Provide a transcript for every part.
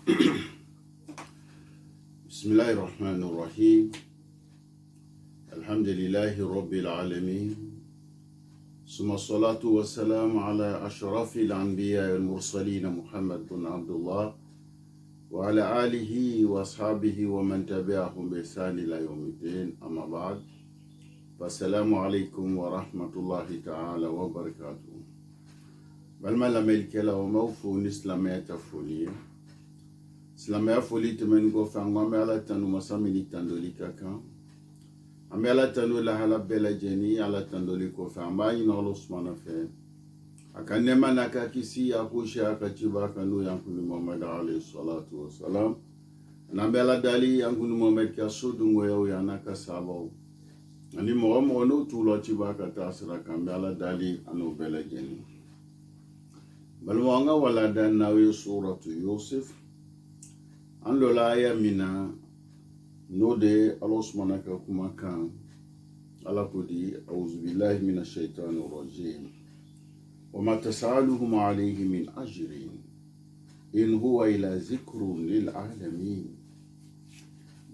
بسم الله الرحمن الرحيم. الحمد لله رب العالمين، ثم الصلاة والسلام على أشرف الأنبياء والمرسلين محمد بن عبد الله وعلى آله وأصحابه ومن تبعهم بإحسان إلى يوم الدين. أما بعد، فالسلام عليكم ورحمة الله تعالى وبركاته. balma lamɛlikɛla la o mawfo ni silamɛya ta foli ye. Silamɛya foli tɛmɛni kɔfɛ an ko an bɛ Ala tanu masa min ni tandoli ka kan. An bɛ Ala tanu lahala bɛɛ lajɛlen, Ala tandoli kɔfɛ an b'a ɲini Ala subahana fɛ a ka nɛɛma n'a ka kisi a ko si a ka ciba kan n'o y'an kunu Muhamadu alayhi salatu wa salam. N'an bɛ Ala dali an kunu Muhamadu ka so dungoyaw ye a n'a ka sahabaw ani mɔgɔ mɔgɔ n'o t'u la ciba ka taa sira kan, an bɛ Ala dali an n'o bɛɛ lajɛlen. Balma an ka walada n'aw ye suratu Yusuf, an lola aya min na n'o de ye Ala subahana ka kuma kan. Ala ko di a'udhu billahi minash shaitani rajim wa ma tas'aluhum alayhi min ajrin in huwa illa zikrun lil alamin.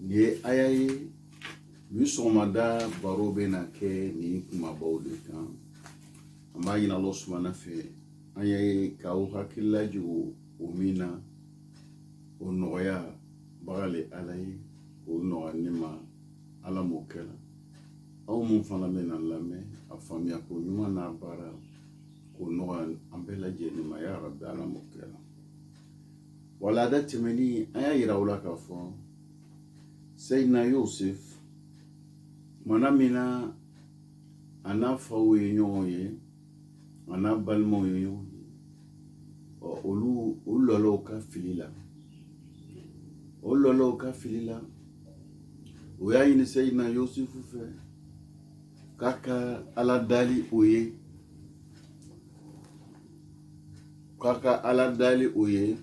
Ni ye aya ye bi sɔgɔmada baro bɛna kɛ ni kumabaw de kan. An b'a ɲini Ala subahana fɛ an ye k'aw hakili lajigin o min na, o nɔgɔya baga le Ala ye, o nɔgɔya ne ma Ala m'o kɛ la. Aw mun fana bɛna lamɛn a faamuya ko ɲuman n'a baara k'o nɔgɔya an bɛɛ lajɛlen ma, ya Rabbi Ala m'o kɛ la. Walada tɛmɛni an y'a yira aw la k'a fɔ Seyidina Yusuf mana min na a n'a faw ye ɲɔgɔn ye, a n'a balimaw ye ɲɔgɔn ye, olu lɔlɔw ka fili la. O lɔlɔw ka fili la, o y'a ɲini Seyidina Yusufu fɛ k'a ka Ala dali o ye, k'a ka Ala dali o ye.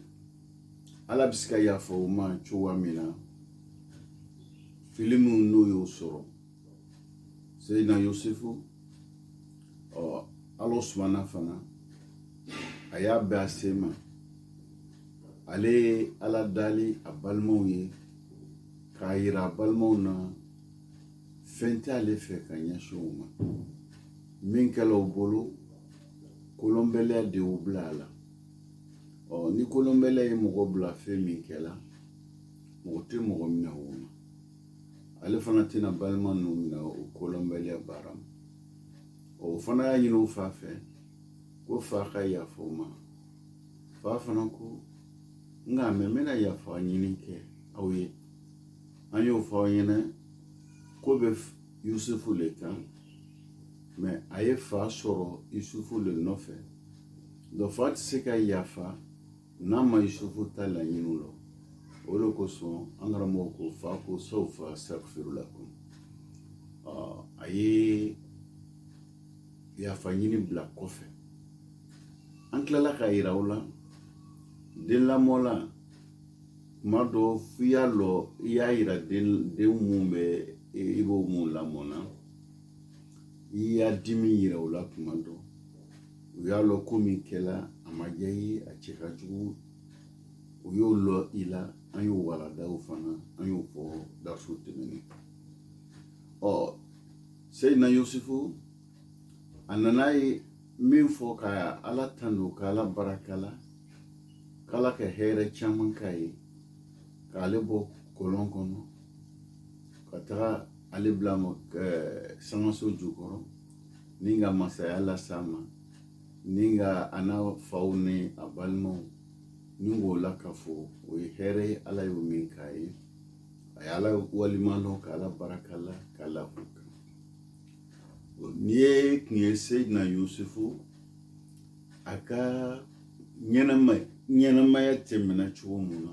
Ala bɛ se ka yafa o ma cogoya min na, fili min n'o y'o sɔrɔ Seyidina Yusufu, Ala subahana fana a y'a bɛn a se ma. Ale ye Ala dali a balimaw ye k'a yira a balimaw na fɛn tɛ ale fɛ ka ɲɛsin o ma. Min kɛla o bolo, kolonbɛlɛya de y'o bila a la. Ni kolonbɛlɛya ye mɔgɔ bila fɛn min kɛla, mɔgɔ tɛ mɔgɔ minɛ o ma. Ale fana tɛna balima ninnu minɛ o kolonbɛlɛya baara ma. O fana y'a ɲini o fa fɛ ko fa ka yafa o ma. Fa fana ko nka mɛ n bɛna yafa ɲini kɛ aw ye. An y'o fɔ aw ɲɛna ko bɛ Yusufu le kan, mɛ a ye fa sɔrɔ Yusufu le nɔfɛ. Donc fa tɛ se ka yafa n'a ma Yusufu ta laɲiniw la. O de kosɔn an karamɔgɔ ko fa ko sawfa astaghfiru lakum. A ye yafa ɲini bila kɔfɛ. An tilala k'a yira aw la den lamɔla kuma dɔ f'i y'a lɔ i y'a yira den mun bɛ i b'o mun lamɔna, i y'a dimi yira o la kuma dɔ, u y'a lɔ ko min kɛla a ma diya i ye, a cɛ ka jugu, u y'o lɔ i la. An y'o waladaw fana an y'o fɔ daraso tɛmɛnen. Seyidina Yusufu a nana ye min fɔ ka Ala tanu, ka Ala barakala, k'Ala ka hɛrɛ caman k'a ye, k'ale bɔ kolon kɔnɔ ka taga ale bila sangaso jukɔrɔ, ni ka masaya las'a ma, ni ka a n'a faw ni a balimaw ni k'o la ka fɔ o ye hɛrɛ ye. Ala y'o min k'a ye, a ye Ala walimadɔn ka Ala barakala ka Ala ko kan. N'i ye kun ye Seyidina Yusufu a ka ɲɛnamaya tɛmɛna cogo mun na,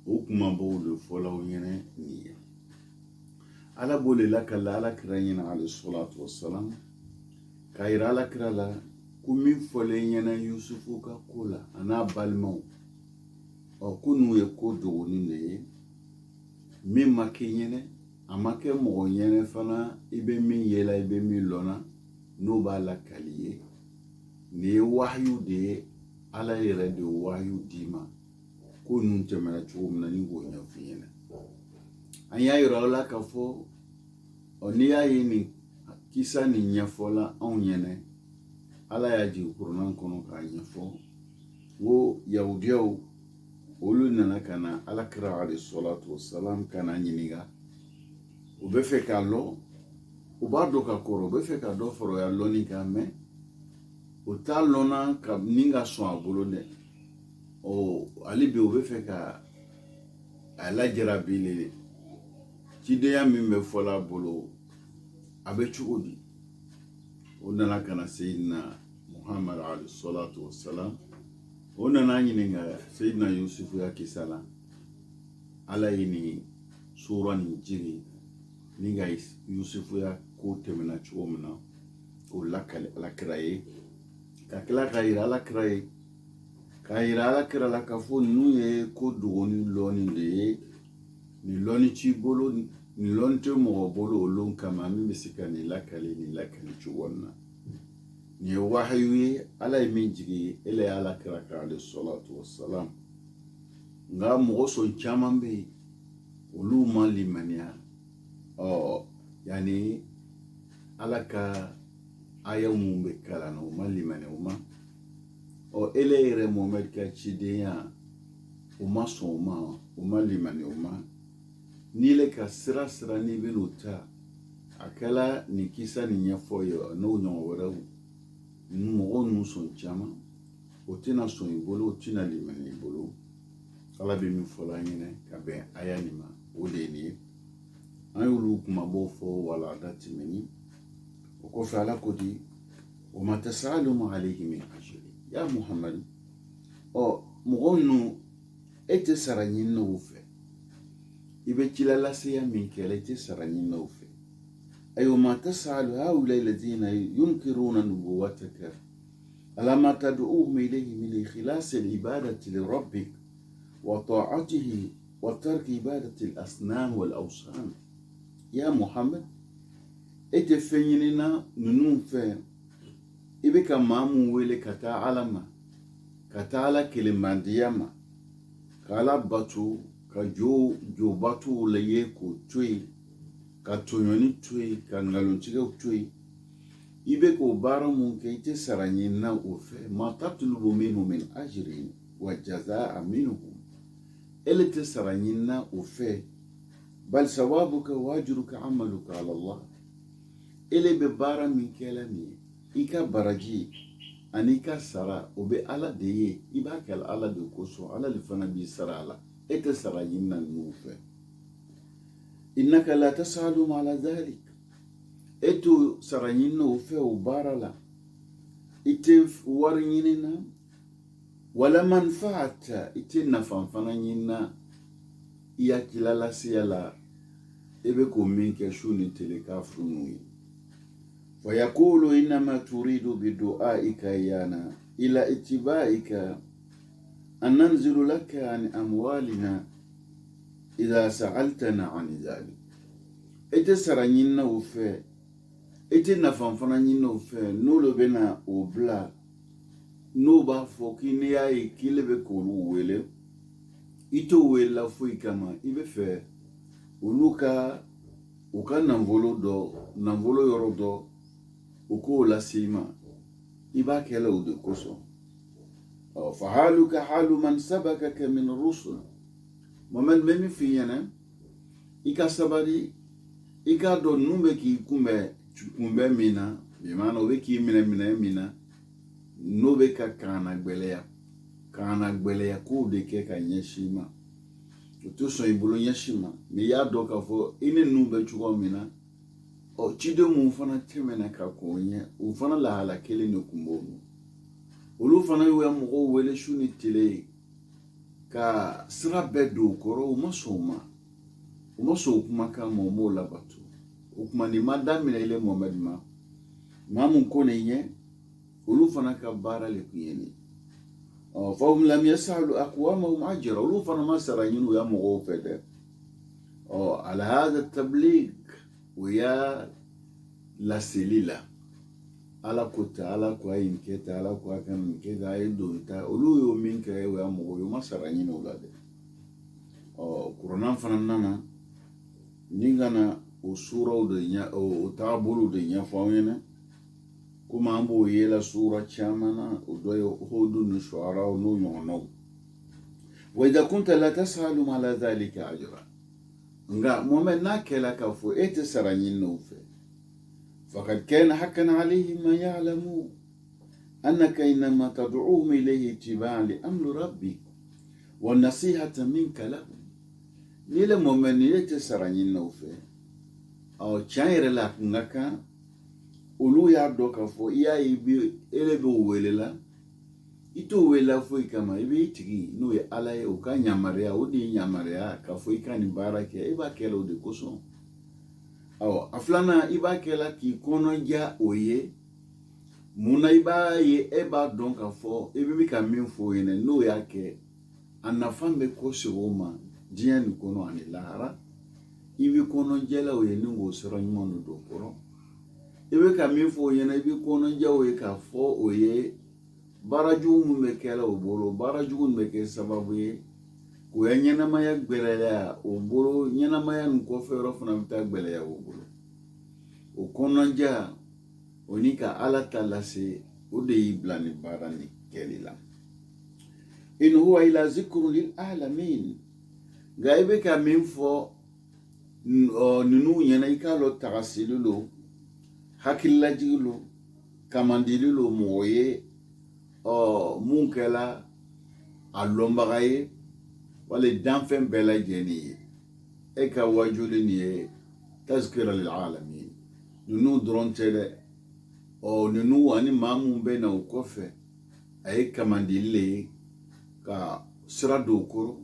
o kumabaw de fɔla aw ɲɛna nin ye. Ala b'o le lakale Alakira ɲɛna alayhi salatu wa salam k'a yira Alakira la ko min fɔlen ɲɛna Yusufu ka ko la a n'a balimaw, ko n'u ye ko dogonin de ye, min ma kɛ ɲɛnɛ, a ma kɛ mɔgɔ ɲɛnɛ fana, i bɛ min yela i bɛ min lɔnna n'o b'a lakali ye. Nin ye wahayu de ye, Ala yɛrɛ de ye wahayu d'i ma ko nun tɛmɛna cogo min na ni k'o ɲɛfɔ i ɲɛna. An y'a yira la k'a fɔ n'i y'a ye nin kisa nin ɲɛfɔla anw ɲɛna, Ala y'a jigin Kuranɛ kɔnɔ k'a ɲɛfɔ ko Yahudiyaw olu nana ka na Alakira alayhi salatu wasalam ka na ɲininka, u bɛ fɛ k'a lɔn, u b'a dɔn ka kɔrɔ, u bɛ fɛ ka dɔ fara o ya lɔnni kan, mɛ u t'a lɔnna ka min ka sɔn a bolo dɛ. Hali bi u bɛ fɛ ka a lajarabi le, cidenya min bɛ fɔla a bolo a bɛ cogo di. O nana ka na Seydina Muhammad alayhi salatu wasalam, o nana ɲininka Seydina Yusufu ya kisa la. Ala ye nin sura nin jigi ni ka Yusufu ya ko tɛmɛna cogo min na, o lakali Alakira ye, ka tila ka yira Alakira ye, ka yira Alakira la k'a fɔ ninnu ye ko dogoni lɔnni de ye, nin lɔnni t'i bolo, nin lɔnni tɛ mɔgɔ bolo o lɔn kama min bɛ se ka nin lakali cogo na. Nin ye wahayu ye Ala ye min jigi ele ye Alakira kan alayhi salatu wasalam. Nka mɔgɔ sɔn caman bɛ yen olu ma limaniya yani Ala ka aya mun bɛ kalan na u ma limaniya u ma. Ele yɛrɛ Muhamɛd ka cidenya u ma sɔn u ma limaniya u ma. N'i le ka sira n'i bɛ n'o ta, a kɛla nin kisa nin ɲɛfɔ ye n'o ɲɔgɔn wɛrɛw, mɔgɔ ninnu sɔn caman o tɛna sɔn i bolo, o tɛna limaniya i bolo. Ala bɛ min fɔla an ɲɛna ka bɛn aya nin ma, o de ye nin ye. An y'olu kumabaw fɔ wala da tɛmɛni, o kɔfɛ Ala ko di wa ma tas'aluhum alayhi min ajrin. Ya Muhammad, mɔgɔ ninnu e tɛ sara ɲini o fɛ, i bɛ cila laseya min kɛla i tɛ sara ɲini o fɛ. Ayiwa ma tas'alu haula'i alladhina yunkiruna nubuwwataka ala ma tad'uhum ilayhi min ikhlasi al-ibadati li rabbik wa ta'atihi wa tarki ibadati al-asnam wal awsan. Ya Muhammad, e tɛ fɛn ɲinina ninnu fɛ, i bɛ ka maa mun wele ka taa Ala ma, ka taa Ala kelenmandiya ma, ka Ala bato, ka jobatow la ye k'o to yen, ka tɔɲɔni to yen, ka ngalontigɛw to yen. I bɛ k'o baara mun kɛ i tɛ sara ɲinina o fɛ. Ma tatlubu minhum min ajrin wa jazaa minhum. Ele tɛ sara ɲinina o fɛ. Bal sawabuka wa ajruka amaluka ala Allah. Ele bɛ baara min kɛla nin ye, i ka baraji ani i ka sara o bɛ Ala de ye. I b'a kɛla Ala de kosɔn, Ala de fana b'i sara a la. E tɛ sara ɲinina ninnu fɛ. Innaka la tas'aluhum ala dhalik. E tɛ sara ɲinina o fɛ o baara la. I tɛ wari ɲinina wala manfaata, i tɛ nafa fana ɲinina i hakilila laseya la. E bɛ k'o min kɛ su ni tile k'a furu n'u ye. Fa yaqulu innama turidu bidu'aika iyana ila ittiba'ika an nanzilu laka an amwalina idha sa'altana an dhalik. E tɛ sara ɲinina o fɛ, e tɛ nafa fana ɲinina o fɛ, n'olu bɛ na o bila, n'o b'a fɔ k'i n'i y'a ye k'i le bɛ k'olu wele, i t'o welela foyi kama, i bɛ fɛ olu ka u ka nafolo yɔrɔ dɔ u k'o lase i ma, i b'a kɛla o de kosɔn. Fa haluka halu man sabakaka min rusul. Muhamɛd bɛ min f'i ɲɛna, i ka sabali, i k'a dɔn ninnu bɛ k'i kunbɛn min na, bi maana o bɛ k'i minɛ min na, n'o bɛ ka kaana gbɛlɛya kow de kɛ ka ɲɛsin i ma. O tɛ sɔn i bolo ɲɛsin ma, mɛ i y'a dɔn k'a fɔ i ni ninnu bɛ cogo min na, ciden mun fana tɛmɛna ka k'o ɲɛ, o fana lahala kelen de tun b'o la. Olu fana y'u ya mɔgɔw wele su ni tile ka sira bɛɛ don u kɔrɔ, u ma sɔn o ma. U ma sɔn o kumakan ma, u m'o labato. O kuma nin ma daminɛ ile Muhamɛd ma, maa mun ko nin ɲɛ, olu fana ka baara le tun ye nin. Fahum lam yas'alu aqwamahum ajra. Olu fana ma sara ɲini u ya mɔgɔw fɛ dɛ. Ala hadha tabligh, o ya laseli la. ala kota ala kwa inketa ala kwa kan inketa ay donta olu yo min kay wa mo yo masara nyina ulade Qur'an fana nana ningana o sura de nya o tabulu de nya fawena kuma ambo yela sura chamana o doyo hodu no shuara no yono wa idha kunta la tasalu ala dhalika ajra nga momen nakela kafu ete saranyin no fe فقد كان حقا عليهم ما يعلموا أنك إنما تدعوهم إليه اتباعا لأمر ربك والنصيحة منك لهم نيلا مومن يتسرنين نوفي أو تشاير لك نكا أولو يعدوك فو إيا إبي إلبو ويللا إتو ويلا فوي كما إبي إتغي نوي ألاي وكا نياماريا ودي نياماريا كفوي كان مباركي إبا كيلو دي كسون aflana iba kela ki kono ja oye muna iba ye eba donc afo ibi ka min fo yene no yake anafambe ko sewoma dian kono anilara ibi kono jela oye ningo sero nyimono do koro ibi ka min fo yene ibi kono ja oye ka fo oye baraju mu mekela obolo baraju mu meke sababu ye ko nyana maya gbelaya obolo nyana maya nko fero funa mta gbelaya obolo o kononja onika ala talase ode iblani barani kelila in huwa ila zikru lil alamin gaibe ka minfo nunu nyana ikalo tagasilulo hakillajilulo kamandilulo moye munkela alombagaye wale danfen bela jeni eka wajuli ni tazkira lil alamin nunu drontele nunu ani mamu be na ukofe ay kamandile ka sirado koro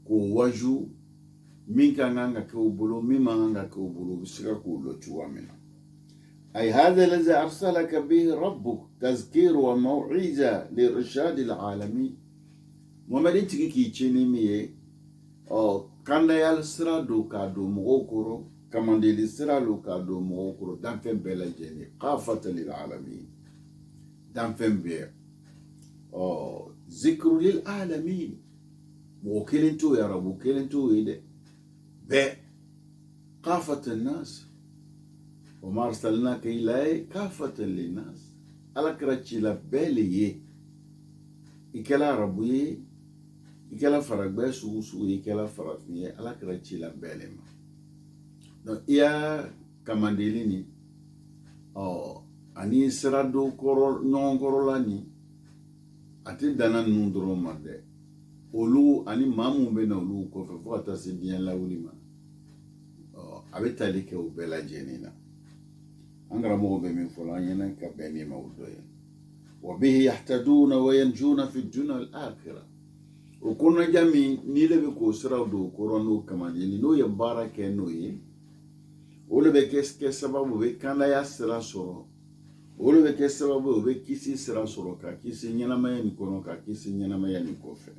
ko waju minka nganga ke ubulu mima nganga ke ubulu bisira ko lo chuamina ay hada alladhi arsalaka bihi rabbuk tazkir wa maw'iza lirshad alalamin Muhammad tigi ki chini miye kanda yal sirado ka do mogokoro kamandeli siralo ka do mogokoro dan fen bela jeni qafata lil alamin dan fen be zikru lil alamin وكلنتو يا رب وكلنتو يده ب كافة الناس وما أرسلناك إلا كافة للناس على كرتشي لبالي إكلا ربي إكلا فرق بسو سو إكلا فرق مية على كرتشي لبالي ما يا كمان دلني أني سرادو كورو نون كورولاني أتدانا نندرو مده olu ani mamu be na olu ko fe fo ta se bien la ulima abetali ke o bela jenina angara mo be min fola yana ka be ni mawdoya wa bihi yahtaduna wa yanjuna fi dunya al akhirah o kunna jami ni le be ko sira do ko rono kamani ni no ya barake no yi o le be ke sababu be kala ya sira soro o le be ke sababu be kisi sira soro ka kisi nyana mayani kono ka kisi nyana mayani ko fe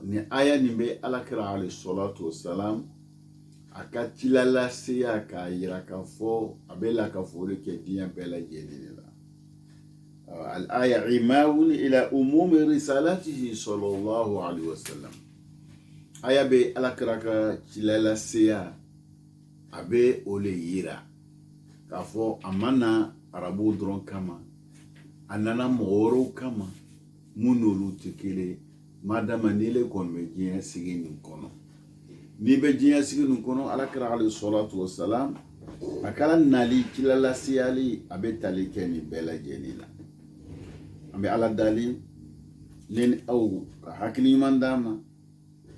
ni aya ni be alakira alayhi salatu wassalam akatila la siya ka yira ka fo abela ka fo ke diyan bela jenila al aya imawun ila umumi risalatihi sallallahu alaihi wasallam aya be alakira ka tilala siya abe ole yira ka fo amana arabu dron kama anana moro kama munulu tikile madama nile kon me jiya sigi nin kono ni be jiya sigi nin kono alakira alayhi salatu wassalam akala nali kilala siyali abe tali keni bela jenila ambe ala dali len au hakili mandama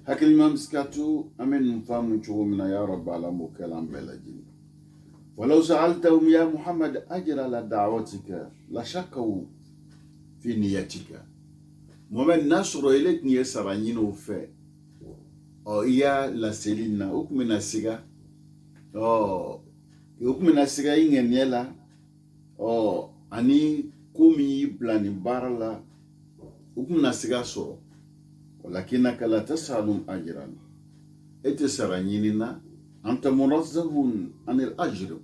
hakili mamskatu amen famu chumina ya rabb alamu kalam bela jeni ولو سألتهم يا محمد أجر لدعوتك لشكوا في نيتك Momen nasro elek ni saranyino fe iya la selina ukmina siga ukmina siga ingeniela ani kumi plani barla ukmina siga so walakinaka la tasalum ajran ete saranyinina anta munazzahun anil ajr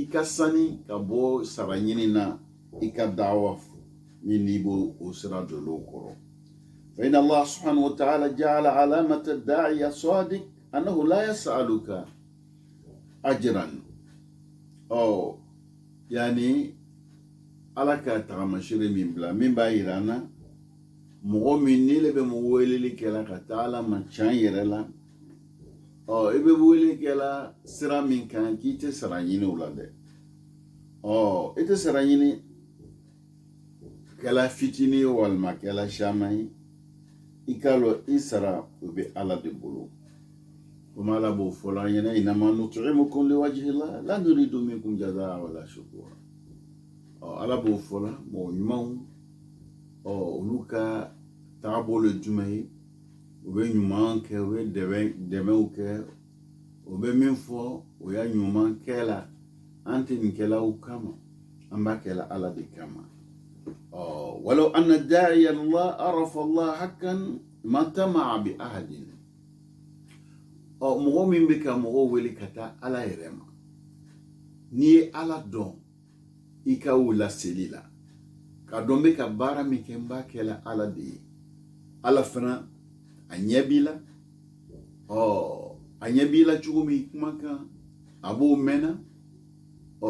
ikasani kabo saranyini na ikadawa ninibo usra dolo koro. فإن الله سبحانه وتعالى جعل علامة الداعية الصادق أنه لا يسألك أجرا أو يعني ala ka tagamashiri min bila min b'a yira an na mɔgɔ min ni le bɛ mu weleli kɛla ka taa ala ma can yɛrɛ la i bɛ wele kɛla sira min kan k'i tɛ sara ɲini o la dɛ i tɛ sara ɲini kɛla fitini walima kɛla caman ye i k'a lɔn i sara o bɛ ala de bolo komi ala b'o fɔla an ɲɛna innama nut'imukum liwajhillah la nuridu minkum jazaa wala shukura. Ala b'o fɔla mɔgɔ ɲumanw olu ka taabolo jumɛn ye u bɛ ɲuman kɛ u bɛ dɛmɛw kɛ u bɛ min fɔ o ya ɲuman kɛ la an tɛ nin kɛlaw kama an b'a kɛla ala de kama walaw anna da'iya Allah arafa Allah haqqan ma tama'a bi ahadin mɔgɔ min bɛ ka mɔgɔw wele ka taa ala yɛrɛ ma n'i ye ala dɔn i ka wula seli la ka dɔn bɛ ka baara min kɛ n b'a kɛla ala de ye ala fana a ɲɛ b'i la a ɲɛ b'i la cogo min kuma kan a b'o mɛnna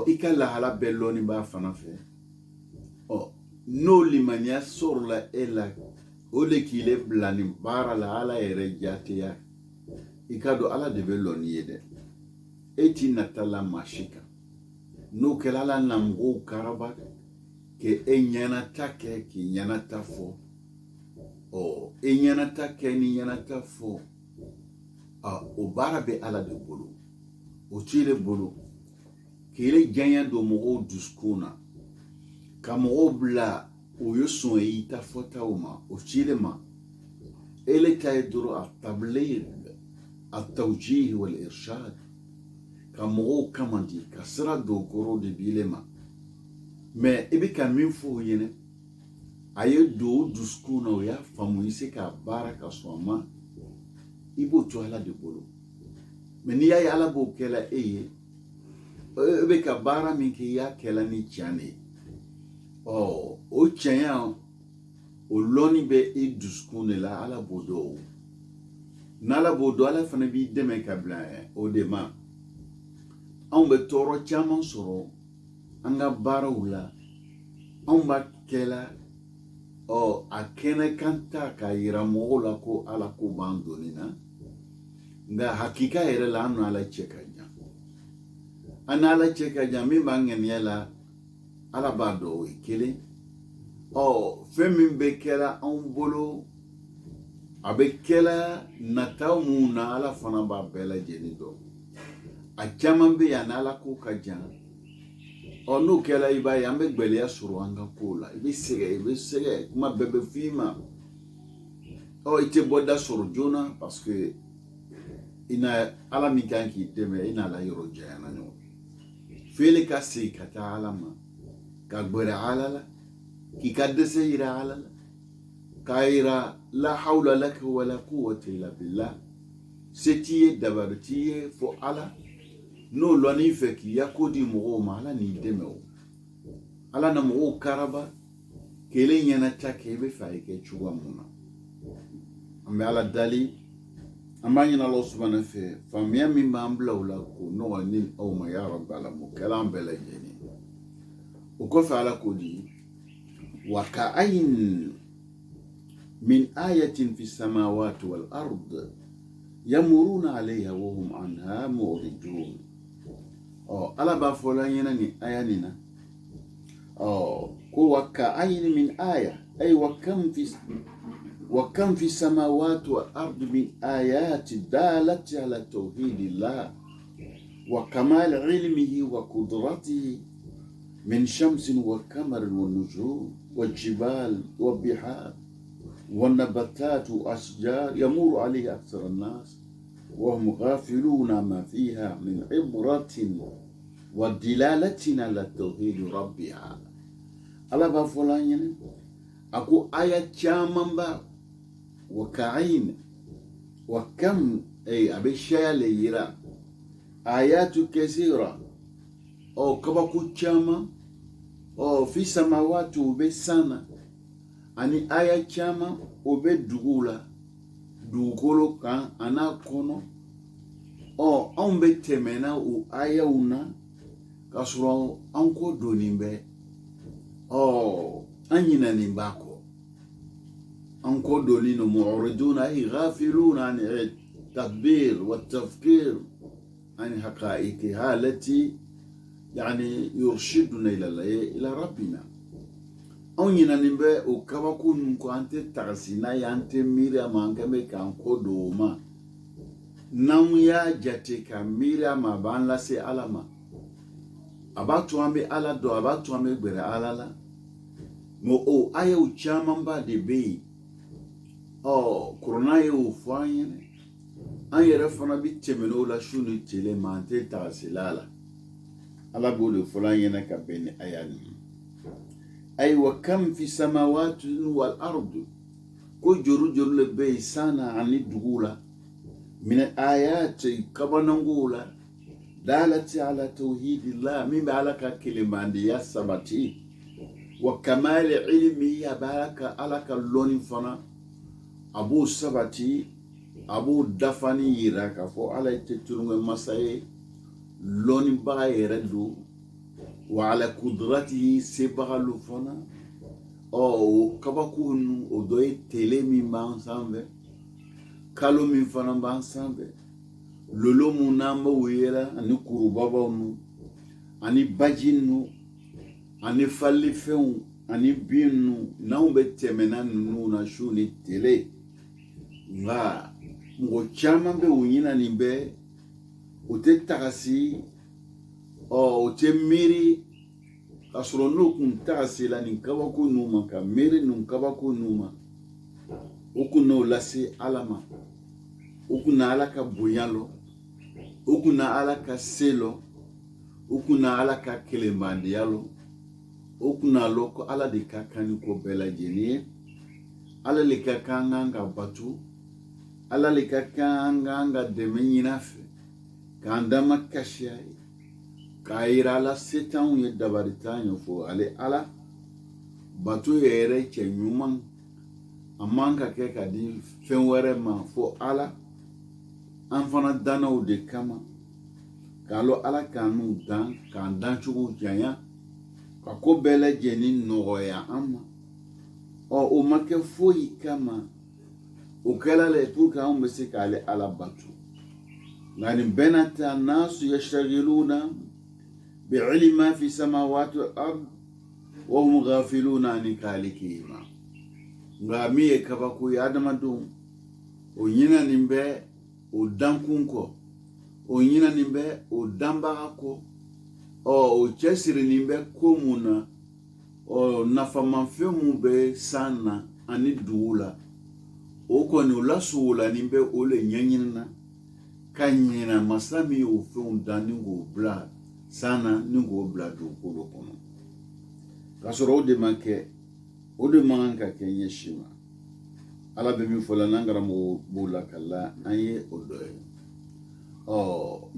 i ka lahala bɛɛ lɔnni b'a fana fɛ n'o limaniya sɔrɔla e la o de k'i le bila nin baara la ala yɛrɛ jateya i ka dɔn ala de bɛ lɔnni ye dɛ e ti nata la maa si kan n'o kɛla ala na mɔgɔw karaba k'e ɲɛnata kɛ k'i ɲɛnata fɔ e ɲɛnata kɛ ni ɲɛnata fɔ o baara bɛ ala de bolo o t'i le bolo k'i le janya don mɔgɔw dusukun na ka mɔgɔw bila o ye sɔn i ta fɔtaw ma o t'i le ma e le ta ye dɔrɔn a tabligh a tawjih wal irshad ka mɔgɔw kamandi ka sira don kɔrɔ de b'i le ma mɛ i bɛ ka min fɔ o ɲɛna a ye don o dusukun na o y'a faamu i se k'a baara ka sɔn a ma i b'o to ala de bolo mɛ n'i y'a ye ala b'o kɛla e ye e bɛ ka baara min kɛ i y'a kɛla ni tiɲɛ de ye o tiɲɛya o lɔnni bɛ i dusukun de la ala b'o dɔn o n'ala b'o dɔn ala fana b'i dɛmɛ ka bila o de ma anw bɛ tɔɔrɔ caman sɔrɔ an ka baaraw la anw b'a kɛla a kɛnɛ kan ta k'a yira mɔgɔw la ko ala ko b'an donni na nka hakika yɛrɛ la an n'ala cɛ ka jan an n'ala cɛ ka jan min b'an ŋaniya la ala b'a dɔn o ye kelen fɛn min bɛ kɛla anw bolo a bɛ kɛla nataw mun na ala fana b'a bɛɛ lajɛlen dɔn a caman bɛ yan n'ala ko ka jan n'o kɛla i b'a ye an bɛ gbɛlɛya sɔrɔ an ka kow la i bɛ sɛgɛn kuma bɛɛ bɛ f'i ma i tɛ bɔ da sɔrɔ joona parce que ala min kan k'i dɛmɛ i n'ala yɔrɔ janyana ɲɔgɔn f'ele ka segin ka taa ala ma ka gbɛrɛ ala la k'i ka dɛsɛ yira ala la k'a yira la hawla laka wala quwwata illa billah se t'i ye dabari t'i ye fo ala n'o lɔnni fɛ k'i ya ko di mɔgɔw ma ala n'i dɛmɛ o ala na mɔgɔw karaba k'ele ɲɛnata kɛ i bɛ fɛ a ye kɛ cogoya mun na an bɛ ala dali an b'a ɲini ala subahana fɛ faamuya min b'an bila o la k'o nɔgɔ ni aw ma ya rabbi alamin o kɛla an bɛɛ lajɛlen o kɔfɛ ala ko di wa ka'ayyin min ayatin fi samawati wal ard yamuruna alayha wa hum anha mu'ridun ala b'a fɔ la ɲɛna ni aya nin na ko wa ka'ayyin min aya ay wa kam fi samawati wal ard min ayati dalati ala tawhidillah wa kamal ilmihi wa qudratihi min shamsin wa qamarin wa nujum wa jibal wa bihar والنباتات وأشجار يمر عليه أكثر الناس وهم غافلون ما فيها من عبرة ودلالة على توحيد ربها على بافولانين أكو آية شامبا وكعين وكم أي أبي شيء ليرا آيات كثيرة kabaku chama fi samawati ube sana ani aya chama ube dugukolo kan ana kono anw bɛ tɛmɛna o ayaw na k'a sɔrɔ an ko donnen bɛ an ɲinɛnen b'a kɔ an ko donnen don mu'riduna ay ghafiluna an tadbir wa tafkir an haqa'iqiha allati yani yurshiduna ila rabbina an ɲinɛnen bɛ o kabako ninnu kɔ an tɛ tagasi n'a ye an tɛ miiri a ma an kɛ bɛ k'an ko don o ma n'an y'a jate ka miiri a ma a b'an lase Ala ma a b'a to an bɛ Ala dɔn a b'a to an bɛ gbɛrɛ Ala la mais o ayaw camanba de bɛ yen kuranɛ ye o fɔ an ɲɛna an yɛrɛ fana bɛ tɛmɛ n'o la su ni tile ma an tɛ tagasila la Ala b'o de fɔ an ɲɛna ka bɛn ni aya nin ayiwa kam fi samawati wal ardi ko juru le bɛ yen sana ani dugu la من آيات كبنانغولا دالت على توحيد الله من بالك كلمة يا سبتي وكمال علمه يا بالك على كلون فنا أبو سبتي أبو دفني يراك فو على تتلون مساي لون بايردو وعلى قدرته سبغلو فنا أو كبكون أدوي تلمي ما سامبه kalo min fana b'an sanfɛ lolo mun n'an bɛ wuyela ani kurubabaw nu ani baji nu ani falifɛnw ani bin nu n'anw bɛ tɛmɛna ninnu na su ni tile nka mɔgɔ caman bɛ o ɲinɛnen bɛ o tɛ tagasi o tɛ miiri k'a sɔrɔ n'o kun tagasila nin kabako ninnu ma ka miiri nin kabako ninnu ma o kun n'o lase Ala ma o kun na Ala ka bonya lɔ o kun na Ala ka se lɔ o kun na Ala ka kelenbandiya lɔ o kun na lɔ ko Ala de ka kan ni ko bɛɛ lajɛlen ye Ala le ka kan an ka bato Ala le ka kan an ka dɛmɛ ɲini a fɛ k'an dama kasi a ye k'a yira Ala se t'anw ye dabari t'an ye fo ale Ala bato yɛrɛ cɛ ɲuman a man ka kɛ ka di fɛn wɛrɛ ma fo Ala an fana dannaw de kama k'a lɔ Ala k'an dan k'an dancogo janya ka ko bɛɛ lajɛlen nɔgɔya an ma o ma kɛ foyi kama o kɛla le pour que anw bɛ se k'ale Ala bato nka nin bɛɛ n'a ta nasu yashtagiluna bi'ilmi ma fi samawati wal ard wa hum ghafiluna an khalikihima nka min ye kabako ye adamadenw o ɲinɛnen bɛ o dankun kɔ o ɲinɛnen bɛ o danbaga kɔ o cɛsirinin bɛ ko mun na nafamafɛn mun bɛ san na ani dugu la o kɔni o lasogolanin bɛ o le ɲɛɲinina ka ɲinɛ masa min y'o fɛnw dan ni k'o bila san na ni k'o bila dugukolo kɔnɔ k'a sɔrɔ o de ma kɛ o de man kan ka kɛ ɲɛsi ma Ala bɛ min fɔ la n'an karamɔgɔ b'o la ka la an ye o dɔ ye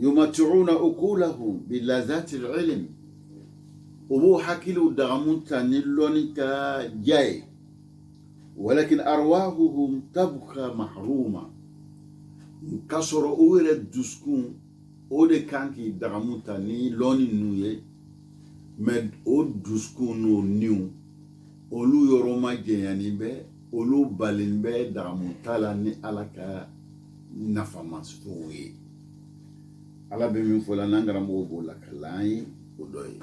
yumati'una uqulahum bilazati al-ilm o b'o hakiliw dagamu ta ni lɔnni ka diya ye walakin arwahuhum tabqa mahruma k'a sɔrɔ o yɛrɛ dusukun o de kan k'i dagamu ta ni lɔnni ninnu ye mais o dusukun n'o niw olu yɔrɔ ma jɛɲanin bɛ olu balen bɛ dagamu ta la ni Ala ka nafamafɛnw ye Ala bɛ min fɔ la n'an karamɔgɔ b'o la ka la an ye o dɔ ye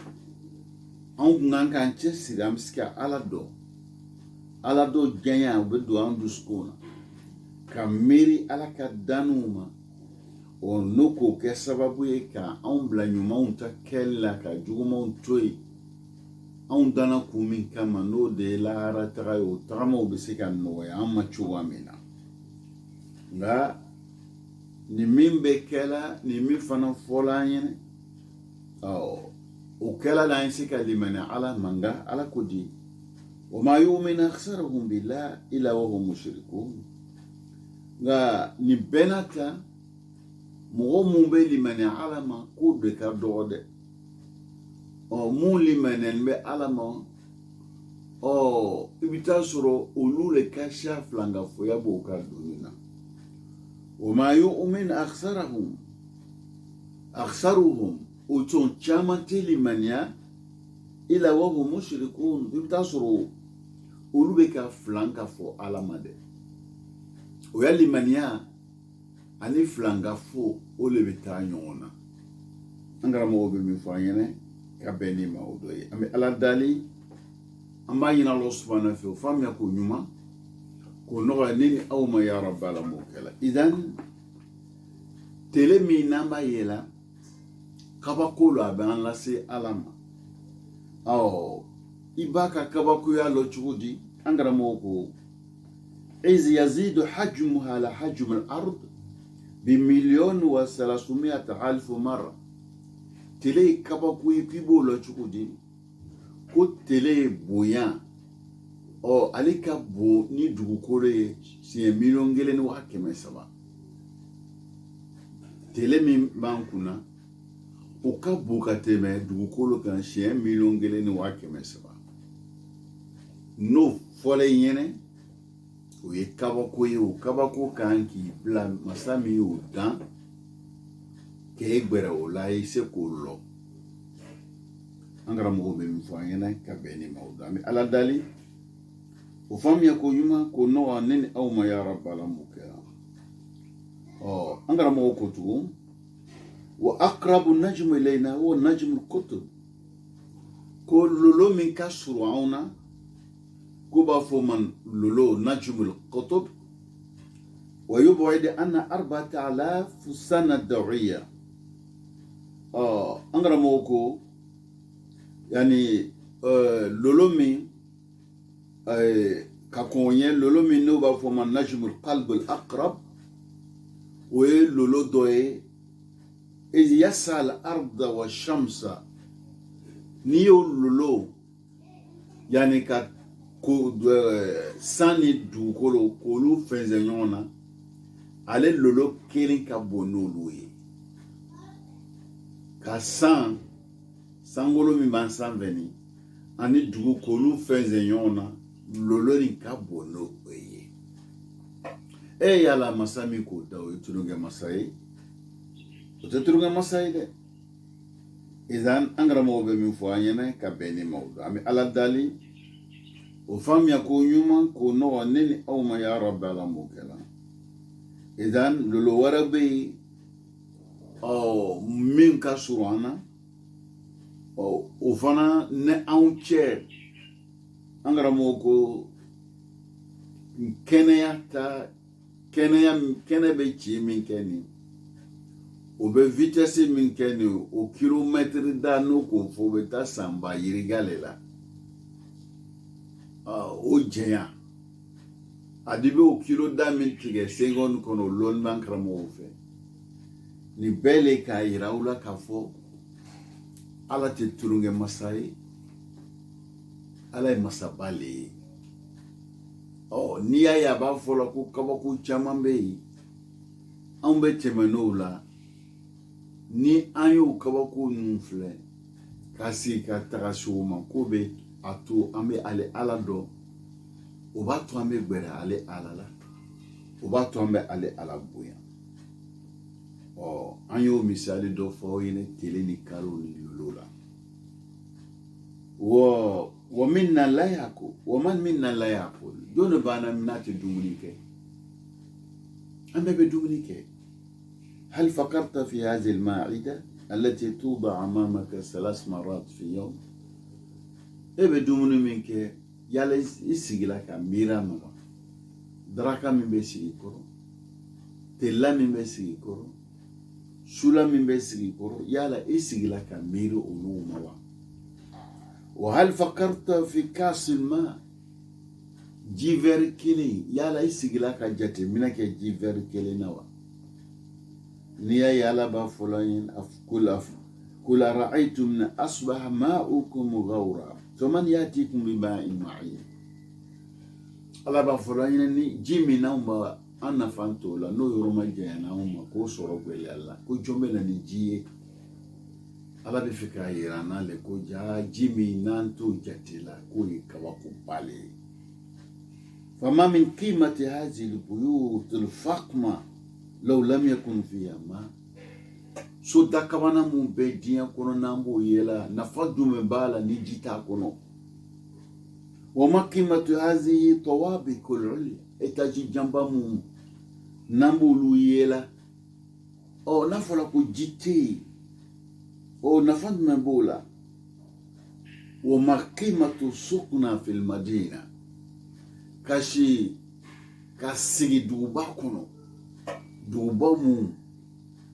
anw kun kan k'an cɛsiri an bɛ se ka Ala dɔn Ala dɔ janya o bɛ don an dusukun na ka miiri Ala ka danniw ma n'o k'o kɛ sababu ye ka anw bila ɲumanw ta kɛli la ka jugumanw to yen anw danna kun min kama n'o de ye lahara taga ye o tagamaw bɛ se ka nɔgɔya an ma cogoya min na nka nin min bɛ kɛla nin min fana fɔla an ɲɛna o kɛla la an se ka limaniya Ala ma nka Ala ko di wa ma yu'minu aktharuhum billahi illa wa hum mushrikun nka nin bɛɛ n'a ta mɔgɔ mun bɛ limaniya Ala ma k'o de ka dɔgɔ dɛ mun limanen bɛ ala ma i bɛ taa sɔrɔ olu le ka siya filankafoya b'o ka doni na وما يؤمن أكثرهم وتون caman tɛ limaniya ila wahum mushrikun i bɛ taa sɔrɔ olu bɛ ka filanka fɔ ala ma dɛ o ya limaniya ani filankafo o le bɛ taa ɲɔgɔn na an karamɔgɔ bɛ min fɔ an ɲɛna ka bɛn ni ma o dɔ ye an bɛ ala dali an b'a ɲini Allah subhanahu wa ta'ala fɛ o faamuya ko ɲuman ko nɔgɔya ne ni aw ma ya rabbi ala m'o kɛla idan tele min n'an b'a yela kabako lo a bɛ an lase ala ma i b'a ka kabakoya lɔ cogo di an karamɔgɔ ko إذ يزيد حجمها على حجم الأرض ب1,300,000 مرة tele kabakoye k'i b'o lɔ cogo di ko tele bonya ale ka bon ni dugukolo ye siɲɛ 1,300,000 tele min b'an kunna o ka bon ka tɛmɛ dugukolo kan siɲɛ 1,300,000 n'o fɔra i ɲɛna o ye kabako ye o kabako kan k'i bila masa min y'o dan k'e gbɛrɛ o la i se k'o lɔ an karamɔgɔw bɛ min fɔ an ɲɛna ka bɛn ni ma o don an bɛ ala dali o faamuya ko ɲuman ko nɔgɔya ne ni aw ma ya rabbi ala m'o kɛra an karamɔgɔ ko tugun wa aqrabu najmu ilayna huwa najmu al-qutb ko lolo min ka surun anw na ko b'a fɔ man lolo najmu al-qutb wa yub'id anna 4,000 sana dawiyya an karamɔgɔ ko yani lolo min ka kɔn ye lolo min n'o b'a fɔ ma najmu al-qalb al-aqrab o ye lolo dɔ ye إذ يسعى الأرض والشمس نيو لولو يعني كا ساني دوكولو كولو فنزنيونا على لولو كيرين كابونولوي كا سانغولو مي بانسان فني أني دوكو كولو فنزنيونا لولو رين كابونولوي يالا مسامي كوتاو يتنوغي مساي Oteturunga masaide idan angramo be min fo anyene ka beni mawdu ami ala dali o famya ko nyuma ko no neni aw ma ya rabbi ala mukela idan lolo warabe min ka surana o fana ne an che angramo ko kene be chi min keni o bɛ vitesse min kɛ ni o kilomètre da n'o ko fɔ o bɛ taa sanba yirigale la o jɛnya a de bɛ o kilo da min tigɛ seconde kɔnɔ o lɔnni b'an karamɔgɔw fɛ nin bɛɛ le k'a yira aw la k'a fɔ ala tɛ tulonkɛ masa ye ala ye masaba le ye n'i y'a ye a b'a fɔ la ko kabako caman bɛ yen anw bɛ tɛmɛ n'o la ni an y'o kabako ninnu filɛ ka sigi ka taga se o ma ko bɛ a to an bɛ ale ala dɔn o b'a to an bɛ gbɛrɛ ale ala la o b'a to an bɛ ale ala bonya an y'o misali dɔ fɔ aw ɲɛna tele ni kalo ni lolo la wa minna la yakul wa man minna la yakul jɔn de b'an na n'a tɛ dumuni kɛ an bɛɛ bɛ dumuni kɛ هل فكرت في هذه المائدة التي توضع أمامك 3 مرات في يوم؟ بدون منك يلا يسيغلا كميرا نوا دراكا من بيسيغي كورو تلا من بيسيغي كورو شولا من بيسيغي كورو يلا يسيغلا كميرا أولو نوا وهل فكرت في كاس الماء جيفر كيلي يلا يسيغلا كجاتي منك جيفر كيلي نوا نيا يالا بافلين كل رأيتم من أصبح ماؤكم غورا فمن يأتيكم بماء معين الله بافلين ني جيمي نوما أنا فانتولا نو يرما جانا وما كو سورو بيلا كو جومبنا ني جي ala bɛ fɛ k'a yira n'ale ko jaa ji min n'an t'o jate la k'o ye kabako bale ye. فما من قيمة هذه البيوت الفخمة لو لم يكن فيها ماء. So dakabana mun bɛ diɲɛ kɔnɔ n'an b'o yela nafa jumɛn b'a la ni ji t'a kɔnɔ. وما قيمة هذه طوابق العليا. Etaji jamba mun n'an b'olu yela n'a fɔra ko ji tɛ yen nafa jumɛn b'o la. وما قيمة سكنى في المدينة. Ka sigi duguba kɔnɔ duguba mun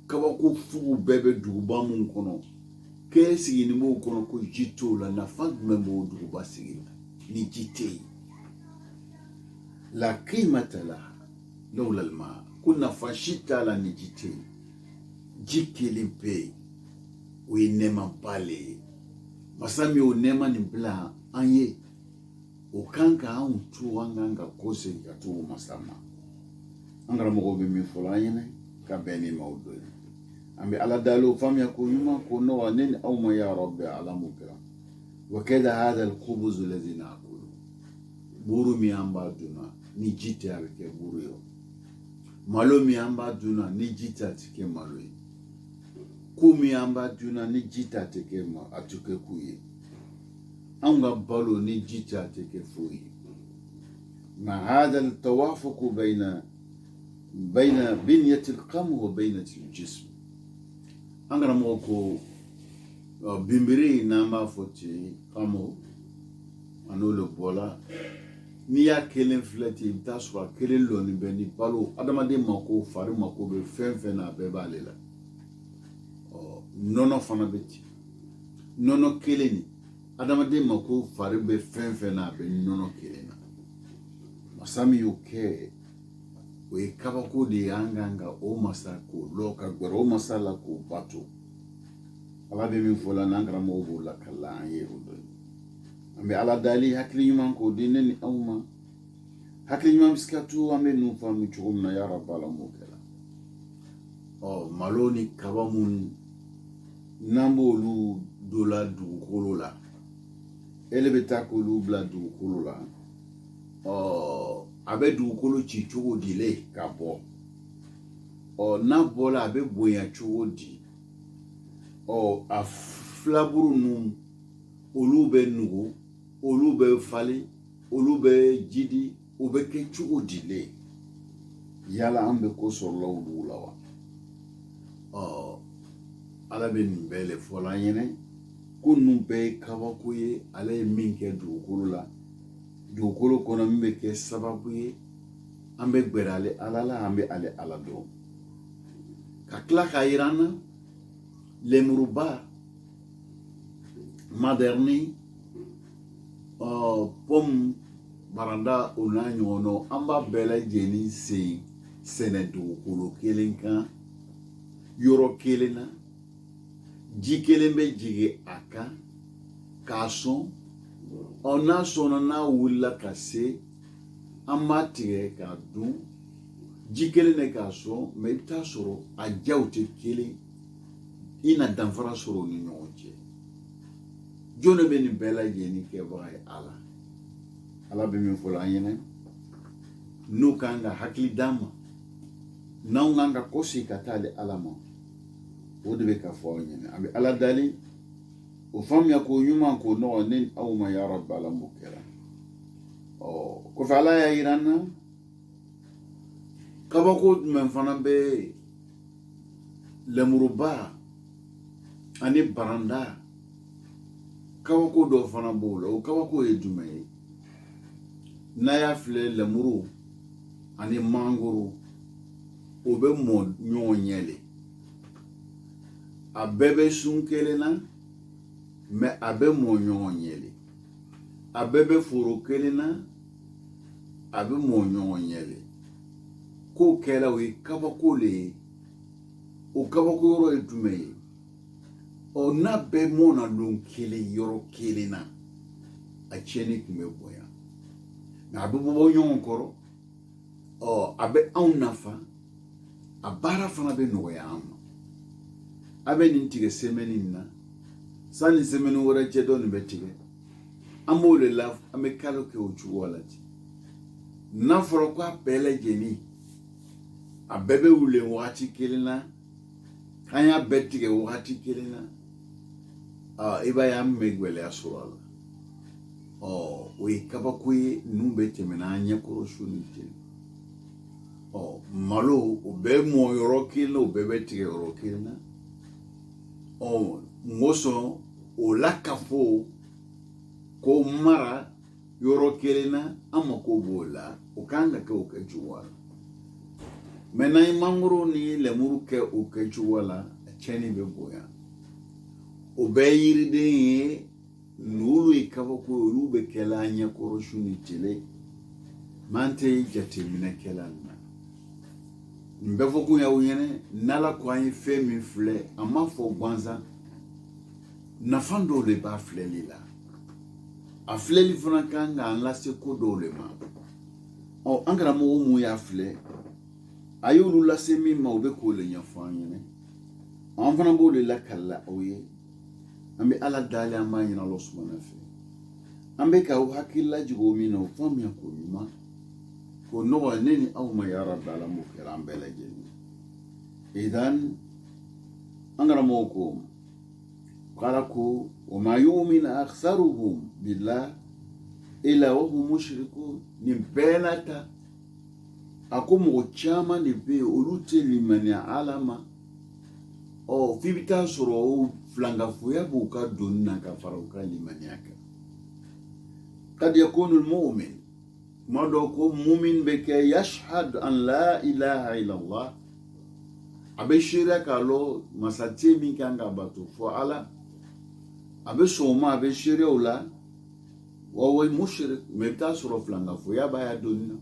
kabako fugu bɛɛ bɛ duguba mun kɔnɔ k'e sigini b'o kɔnɔ ko ji t'o la nafa jumɛn b'o duguba sigi la ni ji tɛ yen. La qimata laha lawla al-ma. Ko nafa si t'a la ni ji tɛ yen. Ji kelen pe yen o ye nɛɛmaba le ye. Masa min y'o nɛɛma nin bila an ye o kan ka anw to an kan ka ko segin ka t'o masa ma. An karamɔgɔw bɛ min fɔla an ɲɛna ka bɛn ni maaw dɔ ye. An bɛ ala dali o faamuya ko ɲuman ko nɔgɔ ne ni aw ma ya rabbi ala m'o kɛra. Wa kɛda hada al-khubuz alladhi na'kulu. Buru min an b'a dunna ni ji tɛ a bɛ kɛ buru ye. Malo min an b'a dunna ni ji tɛ a tɛ kɛ malo ye. Ku min an b'a dunna ni ji tɛ a tɛ kɛ ku ye. An ka balo ni ji tɛ a tɛ kɛ foyi ye. Ma hada al-tawafuq bayna binyati al-qamr wa baynati al-jism. An karamɔgɔ ko bimbiri n'an b'a fɔ ten qamr an'o le bɔla n'i y'a kelen filɛ ten i bɛ taa sɔrɔ a kelen lɔnni bɛ ni balo adamaden mako fari mako bɛ fɛn fɛn na a bɛɛ b'ale la. Nɔnɔ fana bɛ ten nɔnɔ kelen nin adamaden mako fari bɛ fɛn fɛn na a bɛ nɔnɔ kelen na. Masa min y'o kɛ o ye kabako de ye an kan ka o masa k'o lɔ ka gɛrɛ o masa la k'o bato. Ala bɛ min fɔ la n'an karamɔgɔw b'o la ka la an ye o dɔ ye. An bɛ ala dali hakili ɲuman k'o di ne ni aw ma. Hakili ɲuman bɛ se ka to an bɛ ninnu faamu cogo min na ya rabbi ala m'o kɛra. Malo ni kaba mun n'an b'olu dola dugukolo la ele bɛ taa k'olu bila dugukolo la a bɛ dugukolo ci cogo di le ka bɔ n'a bɔla a bɛ bonya cogo di a filaburu ninnu olu bɛ nugu olu bɛ falen olu bɛ jidi o bɛ kɛ cogo di le yala an bɛ ko sɔrɔla olu la wa. Ala bɛ nin bɛɛ le fɔla an ɲɛna ko ninnu bɛɛ ye kabako ye ale ye min kɛ dugukolo la dugukolo kɔnɔ min bɛ kɛ sababu ye an bɛ gbɛrɛ ale ala la an bɛ ale ala dɔn ka tila k'a yira an na lemuruba madarni pomme baranda o n'a ɲɔgɔnnaw an b'a bɛɛ lajɛlen sen sɛnɛ dugukolo kelen kan yɔrɔ kelen na. Ji kelen bɛ jigin a kan k'a sɔn n'a sɔnna n'a wulila ka se an b'a tigɛ k'a dun ji kelen de k'a sɔn mɛ i bɛ taa sɔrɔ a jaw tɛ kelen i na danfara sɔrɔ u ni ɲɔgɔn cɛ. Jɔn bɛ nin bɛɛ lajɛlen kɛbaga ye ala bɛ min fɔ an ɲɛna n'u kan ka hakili d'an ma n'anw kan ka ko segin ka taa ale ala ma. O de bɛ ka fɔ aw ɲɛna an bɛ ala dali o faamuya ko ɲuman ko nɔgɔ ne ni aw ma ya rabbi ala m'o kɛra. Kɔfɛ ala y'a yira an na kabako jumɛn fana bɛ lemuruba ani baranda kabako dɔ fana b'o la o kabako ye jumɛn ye. N'a y'a filɛ lemuru ani mangoro o bɛ mɔ ɲɔgɔn ɲɛ le. A bɛɛ bɛ sun kelen na mɛ a bɛ mɔ ɲɔgɔn ɲɛ le. A bɛɛ bɛ foro kelen na a bɛ mɔ ɲɔgɔn ɲɛ le. K'o kɛra o ye kabako le ye. O kabako yɔrɔ ye jumɛn ye. N'a bɛɛ mɔna don kelen yɔrɔ kelen na a tiɲɛni tun bɛ bonya. Nka a bɛ bɔ ɲɔgɔn kɔrɔ a bɛ anw nafa a baara fana bɛ nɔgɔya an ma. A bɛ nin tigɛ semaine in na sani semeni wara jedon betige amole la amekalo ke uchuwalati na foro kwa pele jeni abebe ule wati kelina kanya betige wati kelina iba ya megwele asurala we kaba kwe numbe temena anya koroshuni tele malo ube mo yorokilina ube betige yorokilina ngoso olakafo ko mara yorokelina ama ko bola ukanga ke ukejuwala mena imanguru ni lemuru ke ukejuwala cheni beboya obeyiride nulu ikabo ko rube kelanya koroshuni tele mante jatimina kelana mbefo ku ya uyene nala kwa femi fle ama fo gwanza na fando le ba fle lila a fle li fana kanga an lase ko do le ma angara mo mu ya fle ayulu lase mi ma obe ko le nyafanye ne an fana bo le la kala oye ambe ala dali ama yina lo subhanahu wa ta'ala ambe ka hakilla jigo mi no fami ko ma ko no neni aw ma ya rabb alamu kiram belajeni idan angara mo ko qalaku wa ma yu'min aktharuhum billah illa wa hum mushrikun nimpenata akumu chama ni be ulute limani alama fibita soro flanga fuya buka dunna ka faruka limani aka kad yakunu almu'min madoko mu'min beke yashhad an la ilaha illa Allah abeshira kalo masati mi kanga batu fo ala abesoma abeshira ula wa mushrik mebta soro flanga fuya baya dunna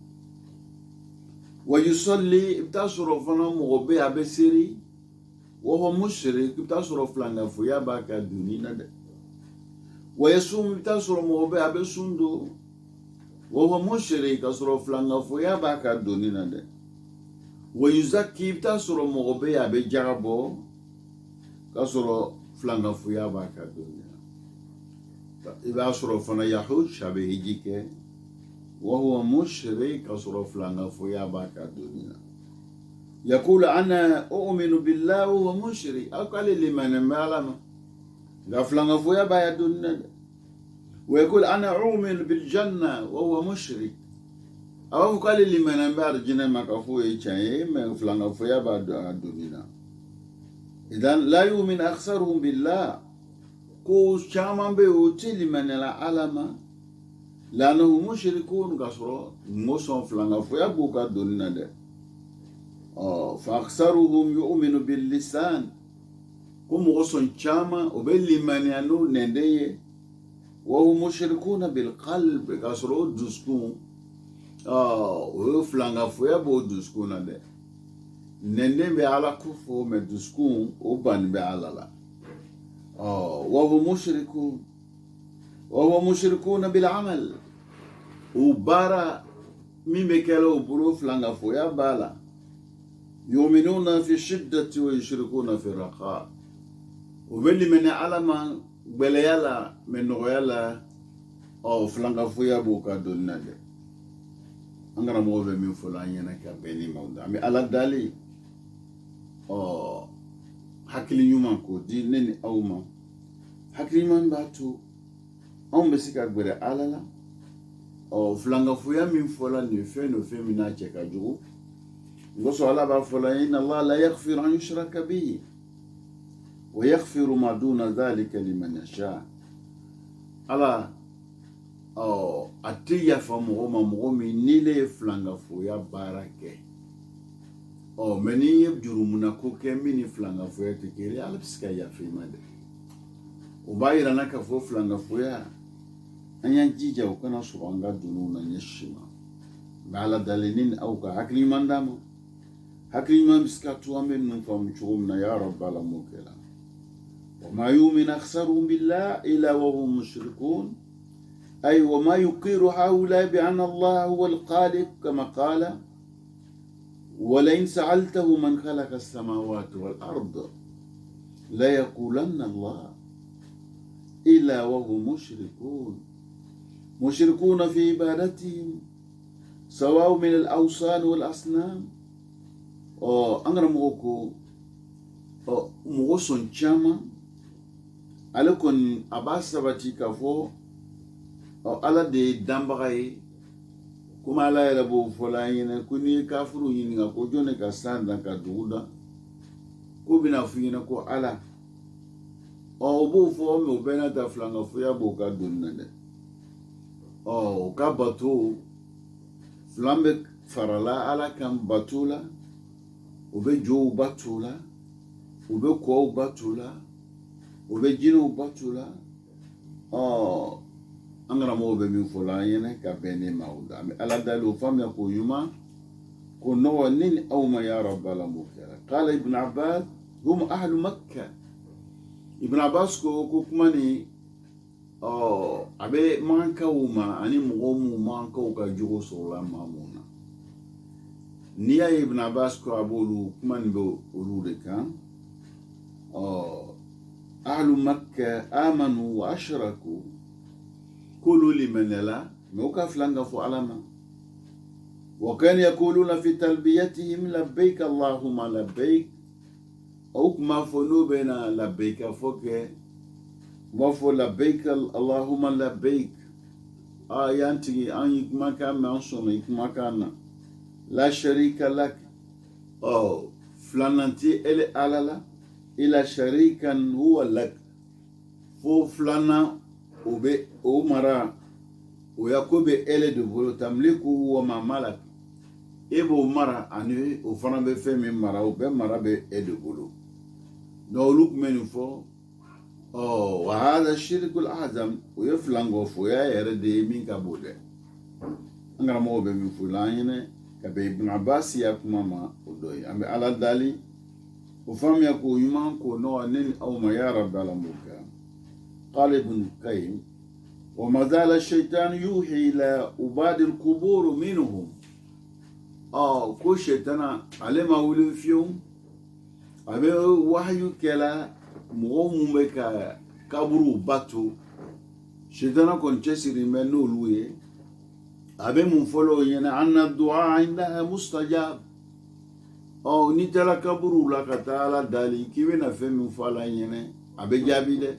wa yusalli ibta soro fana mogobe abesiri wa mushrik ibta soro flanga fuya baka dunina de wa yasum ibta soro mogobe abesundo wa mushrik asoro flanga fuya baka dunina de wa yuzakki ibta soro mogobe abejabo kasoro flanga fuya baka dunina iba soro fana yahush abehijike وهو مشرك أصرف لنا فيا باك الدنيا يقول أنا أؤمن بالله وهو مشرك أقل لمن معلم غفلنا فيا باك الدنيا ويقول أنا أؤمن بالجنة وهو مشرك أو قال لمن معلم جنة ما كفوا يشاي ما غفلنا فيا باك الدنيا إذا لا يؤمن أكثرهم بالله كو شامان بيوتي لمن لا علم لأنه مشركون قصروا موسم فلان فيا بوكا دوننا ده فأكثرهم يؤمن باللسان كم غصن شاما وباللمان يانو نديه وهم مشركون بالقلب قصروا دسكون وفلان فيا بو دسكون ده نندي بعلا كفو مدسكون وبان بعلا لا وهو مشركون بالعمل وبارا ميمكلو بروف لانغا فويا بالا يؤمنون في الشدة ويشركون في الرخاء وباللي من علما بليالا من غيالا او فلانغا فويا بوكا دوننا angara mo be min fulan yana ka beni mawda mi ala dali hakili nyuma ko di neni awma hakili man batu on be sika gbere alala flanga fuya min fola ni fe no fe mina cheka jugu ngoso ala ba fola inna Allah la yaghfiru an yushraka bihi wa yaghfiru ma duna dhalika liman yasha ala atiya fa mo mi nile flanga fuya barake meni yebjurumuna ko ke mini flanga fuya tekere ala biska ya fi made ubayira naka fo flanga fuya anya jija ukana suranga dununa nyeshima bala dalinin au ka hakli mandamo hakli man biskatu amen nun fam chumna ya rabbal mukela وما يؤمن أكثرهم بالله إلا وهم مشركون أي وما يقر هؤلاء بأن الله هو الخالق كما قال ولئن سألته من خلق السماوات والأرض لا يقولن الله إلا وهم مشركون في عبادتهم سواء من الأوثان والأصنام. أنغرا موكو موغوسون تشاما ألكون أباسا باتي كافو ala de dambagai kuma ala yɛrɛ b'o fɔla ɲɛnɛ ko n'i ye kafuru ɲininka ko jɔn de ka san dan ka dugu da ko bɛna f'i ɲɛna ko ala o b'o fɔ mɛ o bɛɛ n'a ta filankafoya b'o ka doni na dɛ o ka bato filan bɛ farala ala kan bato la o bɛ jɔw bato la o bɛ kɔw bato la o bɛ jinɛw bato la an kana mɔgɔw bɛ min fɔ la an ɲɛnɛ ka bɛn ne ma o la an bɛ ala dali o faamuya k'o ɲuman ko nɔgɔ ne ni aw ma ya rabbal alamin kɛra kala ibn abbas hum ahlu makka ibn abbas ko kuma ni a bɛ mankaw ma ani mɔgɔ mun mankaw ka jogo sɔrɔla maa mun na n'i y'a ye ibn abbas ko a b'olu kuma nin bɛ olu de kan ahlu makka amanu wa ashraku كلوا لمن لا موكا فلانغا فو علما وكان يقولون في تلبيتهم لبيك اللهم لبيك أو كما فنو بين لبيك فوك وفو لبيك اللهم لبيك يانتي أن يكما كان منصون يكما كان لا شريك لك فلانتي إلي ألالا إلا شريكا هو لك فو فلانا o mara o yakobe ele de bolo tamliku wa mamalak ebo mara ani o fana be fɛn min mara o bɛ mara bɛ e de bolo donc olu kun bɛ nin fɔ wa hada shirkul azam o ye filango fo ya yɛrɛ de ye min ka bon dɛ an karamɔgɔw bɛ min fɔ la an ɲɛnɛ ka bɛn ibn abbas ya kuma ma o dɔ ye an bɛ ala dali o faamuya k'o ɲuman k'o nɔgɔ ne ni aw ma ya rabbi ala m'o kɛ قال ابن القيم وما زال الشيطان يوحي إلى عباد القبور منهم كو شيطان على ما ولي فيهم أبي وحي كلا مغموم بك كبروا باتو شيطان كون تشسري منو لوي أبي منفلو ينا أن الدعاء عندها مستجاب نتلا كبروا لك تعالى دالي كيف نفهم فلا ينا أبي جابي ده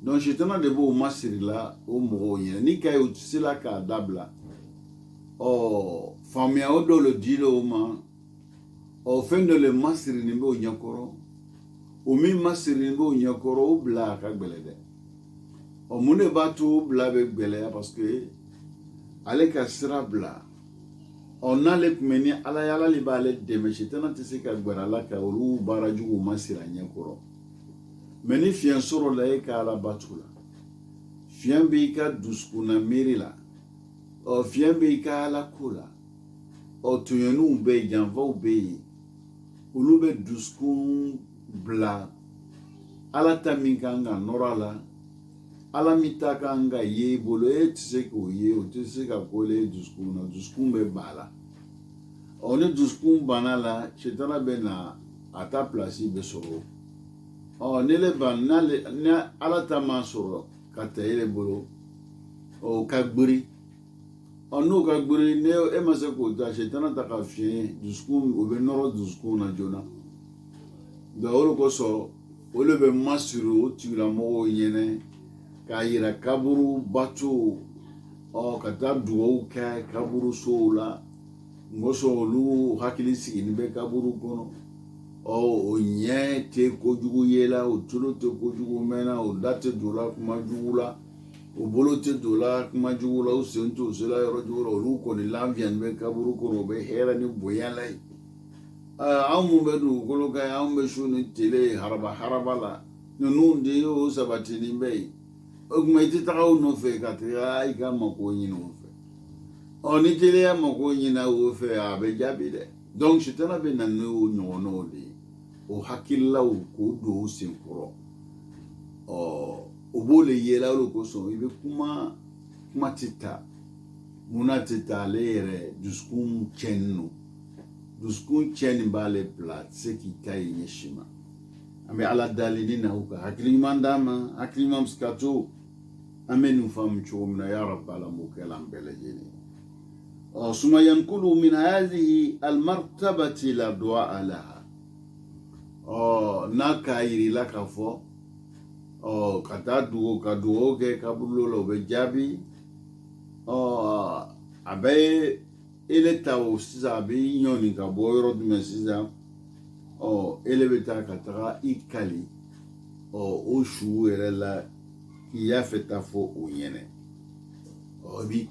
donc shaitan de b'o masiri la o mɔgɔw ɲɛna ni ka ye o tɛ se la k'a dabila faamuya o dɔ le dila o ma fɛn dɔ le masiri nin b'o ɲɛkɔrɔ o min masiri nin b'o ɲɛkɔrɔ o bila a ka gɛlɛ dɛ mun de b'a to o bila bɛ gɛlɛya parce que ale ka sira bila n'ale tun bɛ ni ala ye ala de b'ale dɛmɛ shaitan tɛ se ka gbɛrɛ ala ka olu baara juguw masiri a ɲɛkɔrɔ mais ni fiɲɛ sɔrɔ la e ka ala bato la fiɲɛ b'i ka dusukuna miiri la fiɲɛ b'i ka ala ko la tɔɲɔniw bɛ yen janfaw bɛ yen olu bɛ dusukun bila ala ta min kan ka nɔrɔ a la ala min ta kan ka ye i bolo e tɛ se k'o ye o tɛ se ka ko le dusukun na dusukun bɛ ban a la ni dusukun banna la sitana bɛ na a ta pilasi bɛ sɔrɔ nele ban ni ala ta ma sɔrɔ ka ta ele bolo ka gbiri n'o ka gbiri ne e ma se k'o ta sitana ta ka fiɲɛ dusukun o bɛ nɔrɔ dusukun na joona donc o de kosɔn olu bɛ masiri o tigilamɔgɔw ɲɛnɛ k'a yira kaburu bato ka taa dugawu kɛ kaburu sow la ngosɔn olu hakili sigini bɛ kaburu kɔnɔ o ɲɛ tɛ kojugu ye la o tulo tɛ kojugu mɛn na o da tɛ don la kuma jugu la o bolo tɛ don la kuma jugu la o sen t'o sela yɔrɔ jugu la olu kɔni lafiyani bɛ kaburu kɔnɔ o bɛ hɛrɛ ni bonya la ye anw mun bɛ dugukolo kan anw bɛ su ni tele haraba haraba la ninnu de y'o sabatini bɛ ye o tuma i tɛ taga o nɔfɛ ka taga i ka mako ɲini o fɛ ni tele y'a mako ɲini o fɛ a bɛ jaabi dɛ donc sitana bɛ na n'o ɲɔgɔnnaw de ye o hakililaw k'o don o sen kɔrɔ o b'o le yela o de kosɔn i bɛ kuma tɛ ta munna tɛ ta ale yɛrɛ dusukun cɛnni no dusukun cɛnni b'ale bila a tɛ se k'i ta ye ɲɛsin ma ambe ala dalili na uka hakili mandama hakili mamskato amenu fam chumna ya rabbal mukala mbelejeni suma yankulu min hadhihi almartabati la du'a laha naka iri la kafo kata duo ka duo ke kabulo lo be jabi abe ele tawo siza bi nyoni ka boyro dume siza ele beta katara ikali o shu erela ya feta fo o yene bi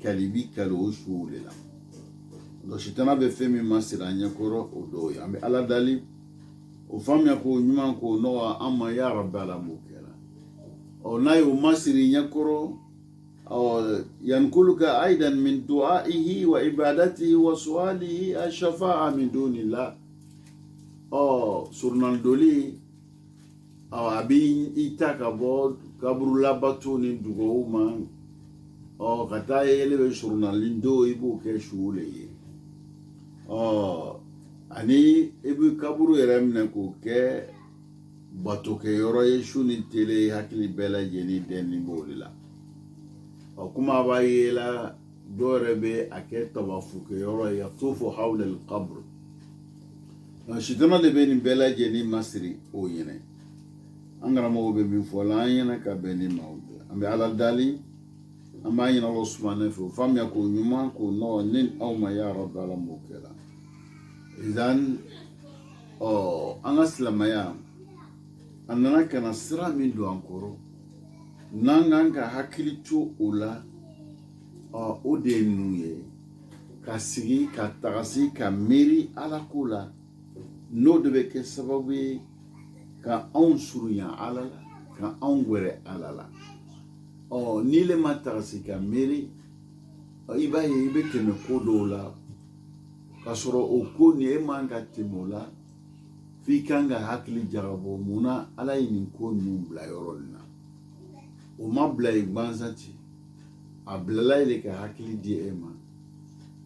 kali o shu lela do shitana be femi masira nyakoro o do ya me ala dali o famya ko nyuma ko no amma ya rabbala mukela o nayo masiri nyakoro ينقلك أيضا من دعائه وعبادته وسؤاله الشفاعة من دون الله سرنا دولي أبين إتاكا بود كبر لبطون دعوما كتاي يلي سرنا لندو إبو كشولي أني إبو كبر يرمنكو كي باتو كي يروي شوني تلي هكلي بلا جني دني بولي وكما بايلا دور بي أكيد توافق يورا يطوف حول القبر شتنا لبين بلا جني مصري أو ينه أنغرا مو بين فلان ينه كبني موضع أم على الدالي أما ينه الله سبحانه فهم يكون يوم كون نو نين أو ما يا رب على موكلا إذن أنا سلما يا أننا كنا سرا من دو أنكورو nanganga hakili tu ula o de nuye ka sigi ka tagasi ka meri ala kula no de be ke sababu ka on surunya ala la ka on were ala la ni le matagasi ka meri iba ye ibe ke me kodola ka soro o ko ni e manga timola fi kanga hakili jarabo muna ala yin ko numbla yorolna o ma bila gbanzati a bilala ile ka hakili di ema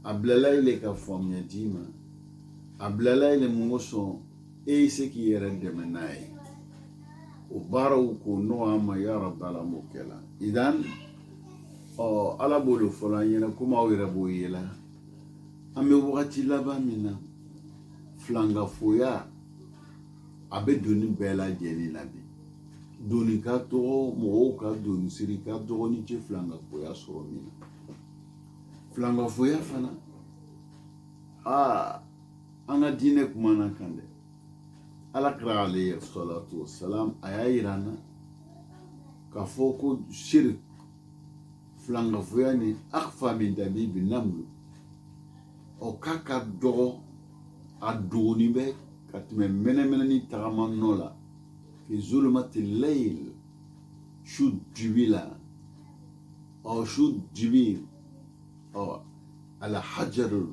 a bilala ile ka faamuya di ma a bilala ile mun sɔn se k'i yɛrɛ dɛmɛ n'a ye o baaraw ko n'o ama ya rabbala m'o kɛla idan ala b'o de fɔla an ɲɛna komi aw yɛrɛ b'o ye la an bɛ wagati laban min na filangafoya a bɛ doni bɛɛ lajɛlen na bi doni ka tɔgɔ mɔgɔw ka doni siri ka dɔgɔ ni cɛ filangafoya sɔrɔ min na filangafoya fana an ka diinɛ kumana kan dɛ alakira alayhi salatu wassalam a y'a yira an na k'a fɔ ko shirk filangafoya ni akfa min dabibi namlu k'a ka dɔgɔ a dogoni bɛ ka tɛmɛ mɛnɛmɛnɛni tagama nɔ la في ظلمة الليل شو جبيلا أو شو جبيل أو على حجر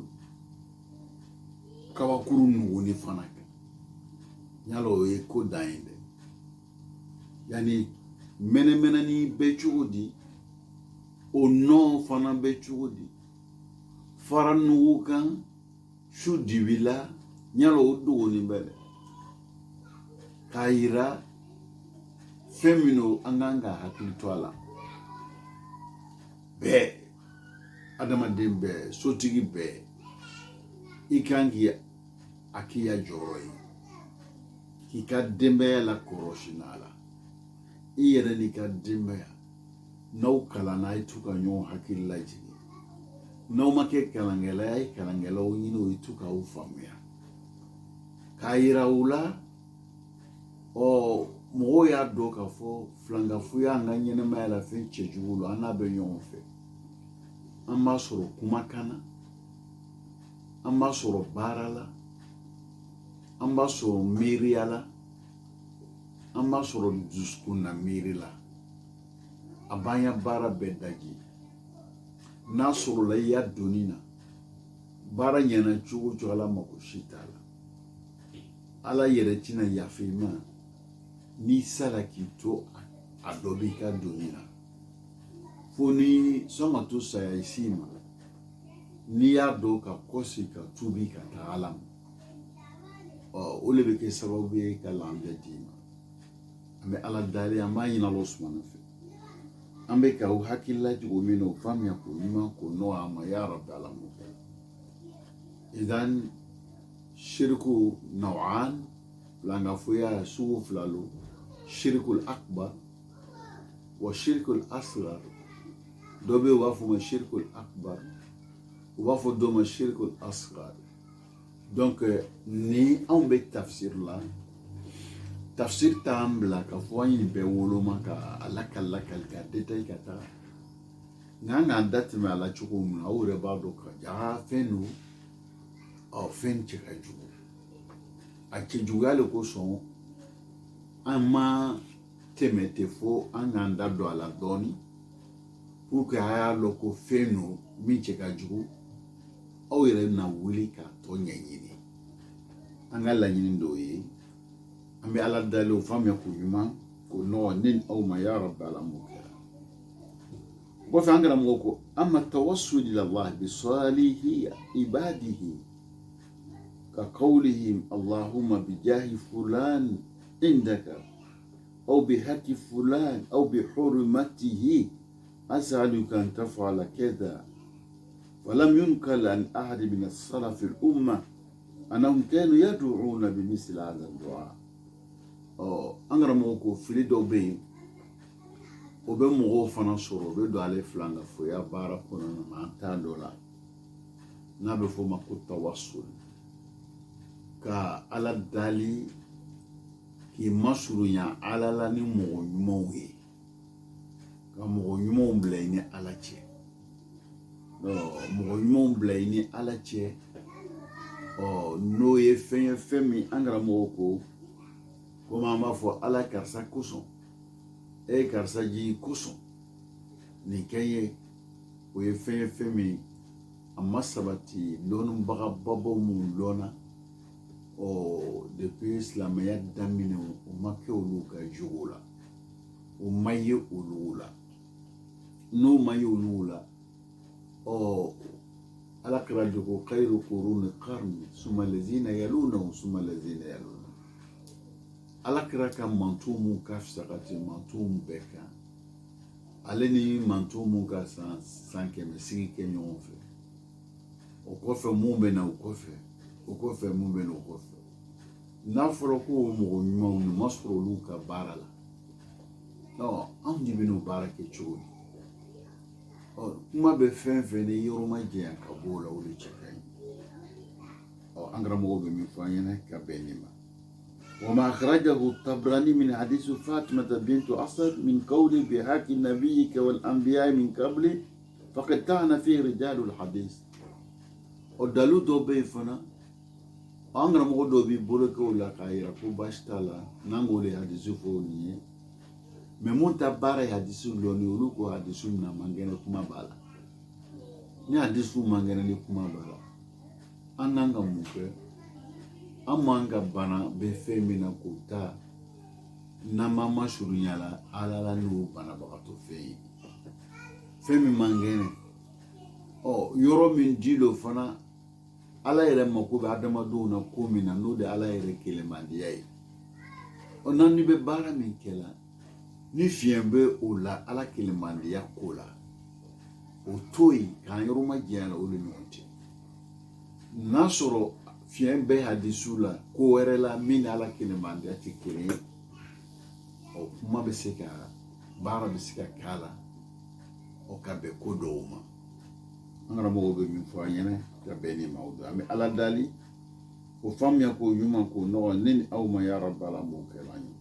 كواكورو نغوني فانك يالو يكو داين يعني مني بيچو دي او نو فانا بيچو دي فران نغوكا شو جبيلا يالو دوغوني بله kaira femino anganga hakili twala be adamaden be sotigi be ikangi akiya joroi kika dembe la koroshinala iyere ni ka dembe no kala na ituka nyo hakili laji no make kalangela onyino ituka ufamuya kaira ula mɔgɔw y'a dɔn k'a fɔ filangafoya an ka ɲɛnɛmaya la fɛn cɛjugu lo an n'a bɛ ɲɔgɔn fɛ an b'a sɔrɔ kumakan na an b'a sɔrɔ baara la an b'a sɔrɔ miiriya la an b'a sɔrɔ dusukun na miiri la a b'an ya baara bɛɛ daji n'a sɔrɔla i ya doni na baara ɲɛna cogo cogo ala mako si t'a la ala yɛrɛ tina yafa i ma ni sala k'i to a dɔ b'i ka doni na fo ni sɔn ka to saya i si ma n'i y'a dɔn ka kɔsi ka tubi ka taa ala ma o le bɛ kɛ sababu ye ka lafiya d'i ma an bɛ ala dali an b'a ɲini ala sumana fɛ an bɛ ka o hakilila cogo min na o faamuya k'o ɲuman k'o nɔgɔ an ma ya rabbi ala m'o kɛ idan shirku naw'an langa fuya sugu fila lo shirkul akbar wa shirkul asghar dɔ bɛ yen u b'a fɔ ma shirkul akbar u b'a fɔ dɔ ma shirkul asghar donc ni anw bɛ tafsir la tafsir t'an bila ka fɔ an ye bɛɛ woloma ka a lakali ka détail ka taa n'an k'an da tɛmɛ a la cogo min na aw yɛrɛ b'a dɔn ka ja fɛn don fɛn cɛ ka jugu a cɛ juguya le kosɔn an ma tɛmɛ tɛ fo an k'an da don a la dɔɔni pour que a y'a lɔn ko fɛn don min cɛ ka jugu aw yɛrɛ bɛna wuli k'a tɔ ɲɛɲini an ka laɲini dɔw ye an bɛ ala dali o faamuya k'o ɲuman k'o nɔgɔ ne ni aw ma ya rabbi ala m'o kɛra kɔfɛ an karamɔgɔ ko amma tawassul ila allah bi salihi ibadihi ka qawlihim allahumma bi jahi fulan indaka aw bi haqi fulan aw bi hurmatihi as'aluka an taf'ala kadha ولم ينقل عن أحد من السلف الأمة أنهم كانوا يدعون بمثل هذا الدعاء. أنغرا موكو فيليدو بين وبين مغو فانا سورو بيدو عليه فلان فويا بارا كونا نانتا دولا نابي فوما كو توصل كا على الدالي كي مسرو يا على لاني مغو يموي كا مغو يمو بلايني على تشي mɔgɔ ɲumanw bila i ni ala cɛ n'o ye fɛn min an karamɔgɔ ko komi an b'a fɔ ala karisa kosɔn e ye karisa ji kosɔn nin kɛ ye o ye fɛn min a ma sabati lɔnnibagababaw minnu lɔnna depuis silamɛya daminɛ o ma kɛ olu ka jogo la o ma ye olu la n'o ma ye olu la ala kira jogo khairu quruni qarni summa allazina yalunahum summa allazina yalunahum ala kira ka manto mun ka fisa ka tɛmɛ manto mun bɛɛ kan ale ni manto mun ka san kɛmɛ sigi kɛ ɲɔgɔn fɛ o kɔfɛ mun bɛ na o kɔfɛ mun bɛ na o kɔfɛ n'a fɔra ko mɔgɔ ɲumanw ni ma sɔrɔ olu ka baara la anw de bɛ n'o baara kɛ cogo di kuma bɛ fɛn ni yɔrɔ ma jɛya ka bɔ o la o de cɛ ka ɲi an karamɔgɔ bɛ min fɔ an ɲɛna ka bɛn nin ma وما أخرجه الطبراني من حديث فاطمة بنت أسد من قول بحق نبيك والأنبياء من قبل فقد طعن فيه رجال الحديث ودلو دو بي فنا an karamɔgɔ dɔ b'i bolo kɛ o la k'a yira ko baasi t'a la n'an k'o de hadisi fɔ o nin ye mais mun ta baara ye hadisi lɔnni olu ko hadisi na man kɛnɛ kuma b'a la ni hadisi man kɛnɛ ni kuma b'a la an n'an ka mun kɛ an m'an ka bana bɛ fɛn min na k'o ta n'an ma masurunya la ala la n'o banabagatɔ fɛn ye fɛn min man kɛnɛ yɔrɔ min di lo fana ala yɛrɛ mako bɛ adamadenw na ko min na n'o de ala yɛrɛ kelenmandiya ye n'an ni bɛ baara min kɛla ni fiɲɛ bɛ o la ala kelenmandiya ko la o to yen k'an yɔrɔ ma janya la o de ɲɔgɔn cɛ n'a sɔrɔ fiɲɛ bɛ hadisiw la ko wɛrɛ la min ni ala kelenmandiya tɛ kelen ye kuma bɛ se ka baara bɛ se ka k'a la ka bɛn ko dɔw ma an karamɔgɔw bɛ min fɔ an ɲɛna ka bɛn ni maaw don an bɛ ala dali o faamuya k'o ɲuman k'o nɔgɔ ne ni aw ma ya rabbi ala m'o kɛ an ye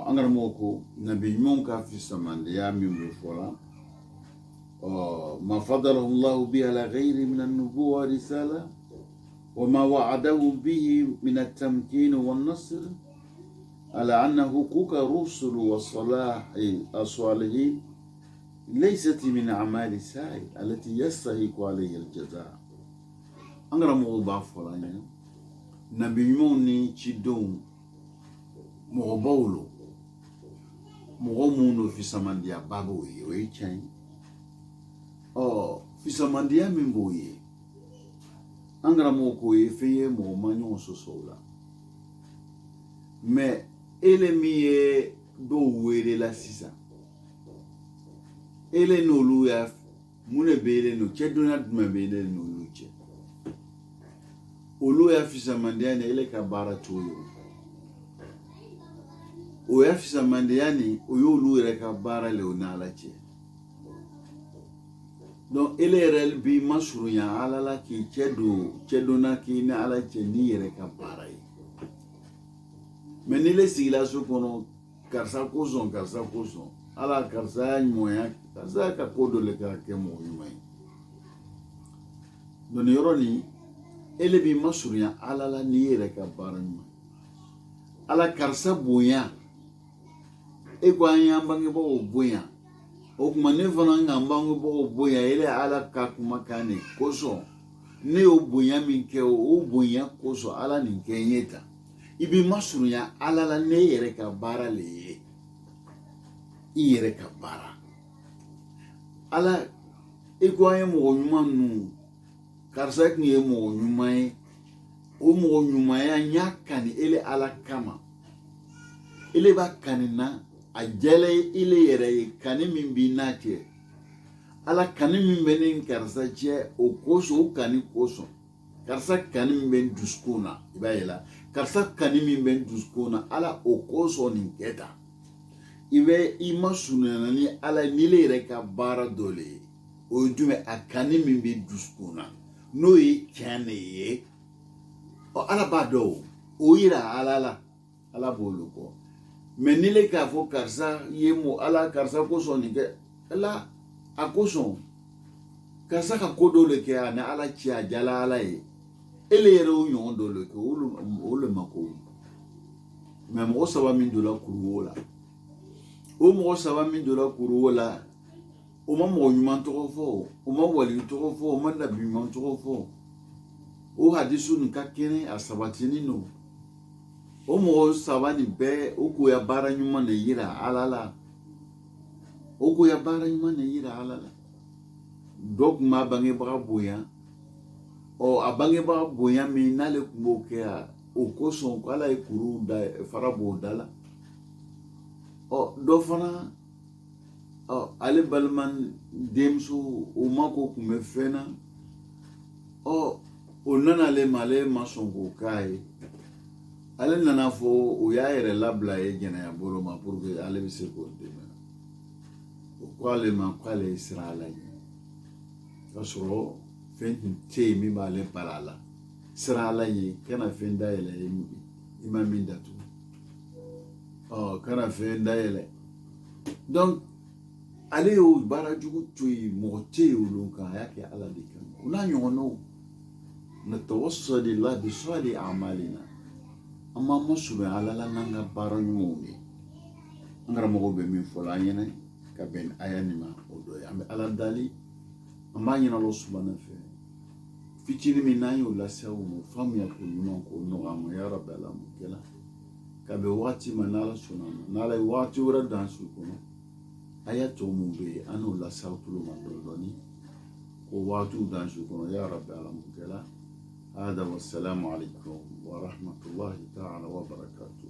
an karamɔgɔ ko nabi ɲumanw ka fisamandiya min bɛ fɔ la ma fadalahu allahu bi ala ghayri min an-nubuwwa risala wa ma wa'adahu bihi min at-tamkin wan-nasr ala anna huquqa rusul wa salahi as-salihin ليست من أعمال السعي التي يستحق عليه الجزاء أنغرا مو بافولا نبي موني تشيدون مو باولو مو مونو في سمانديا بابوي وي تشاي في سمانديا من بوي angara mo ko ye feye mo manyo sosola mais ele mi ye do wele la sisa ele n'olu ya mune bele no cheduna duma bele n'olu che olu ya fisa mandiani ele ka bara toyo o ya fisa mandiani o yolu yere ka bara le onala che donc ele rel bi masurunya alala ki cheduna ki na ala che ni yere ka bara yi mais ni le sigila so kono karsa kozon ala karsa moya karsa ka kodo le ka ke mo yumai don yoroni ele bi masurunya alala ni yere ka bara nyuma ala karsa boya e kwa nyambange bo boya o kuma ne fana ngambange bo boya ele ala ka kuma kane koso ne o boya min ke o boya koso ala ni kenyeta ibi masurunya alala ne yere ka bara le ye i yere ka bara ala e kwa ye mo nyuma nu karsa ki ye mo nyuma ye o mo nyuma ya nyakani ele ala kama ele ba kanina a jele ile yere kani min bi nate ala kani min benin karsa je o koso o kani koso karsa kani min ben duskuna ibayela karsa kani min ben duskuna ala o koso ni keta ibe ima sunana ni ala nile yere ka bara dole o dume a kani min bi duskuna no ye kyane ye o ala ba do o yira ala bolo ko mais ni le ka fo karsa ye mo ala karsa koso ni ke ala a koso karsa ka kodo le ke ana ala chia jala ala ye ele yere o nyon do le ke o le mako mais mo saba min do la kuruwola o mo saba min do la kuruwola o ma mo nyuma to fo o ma wali to fo o ma da bi mo to fo o hadisu nka kene asabatini no o mo sabani be o ko ya bara nyuma na yira alala o ko ya bara nyuma na yira alala dok ma bange ba boya o abange ba boya mi nale kubo ke o ko son ko ala e kuru da farabo dala o do fana o ale balman demso o mako kume fena o nana le male masongo kai ale nana fo o ya yere labla ye jena ya bolo ma pour que ale bi se ko dema o ko ale ma ko ale israela yi kasoro fen te mi ba le parala israela yi kana fen da yele imam datu kana fen da yele donc ale o bara jugu tuyi mo te o lo ka yake ala dikan una nyono نتوصل الله بصالح أعمالنا أما مصر على لنا بارنيوني أنا رموا بمن فلانينا كبين أيانما ودوي أم على دالي أما ينا الله سبحانه في تيني من نايو لا سووا فم يكون نوكو نوام يا رب العالمين كلا كبواتي من نالا سنانا نالا واتي ورا دانسو كونو أياتو مبي أنو لا سوتلو من دولوني وواتو دانسو كونو يا رب العالمين كلا هذا والسلام عليكم ورحمة الله تعالى وبركاته.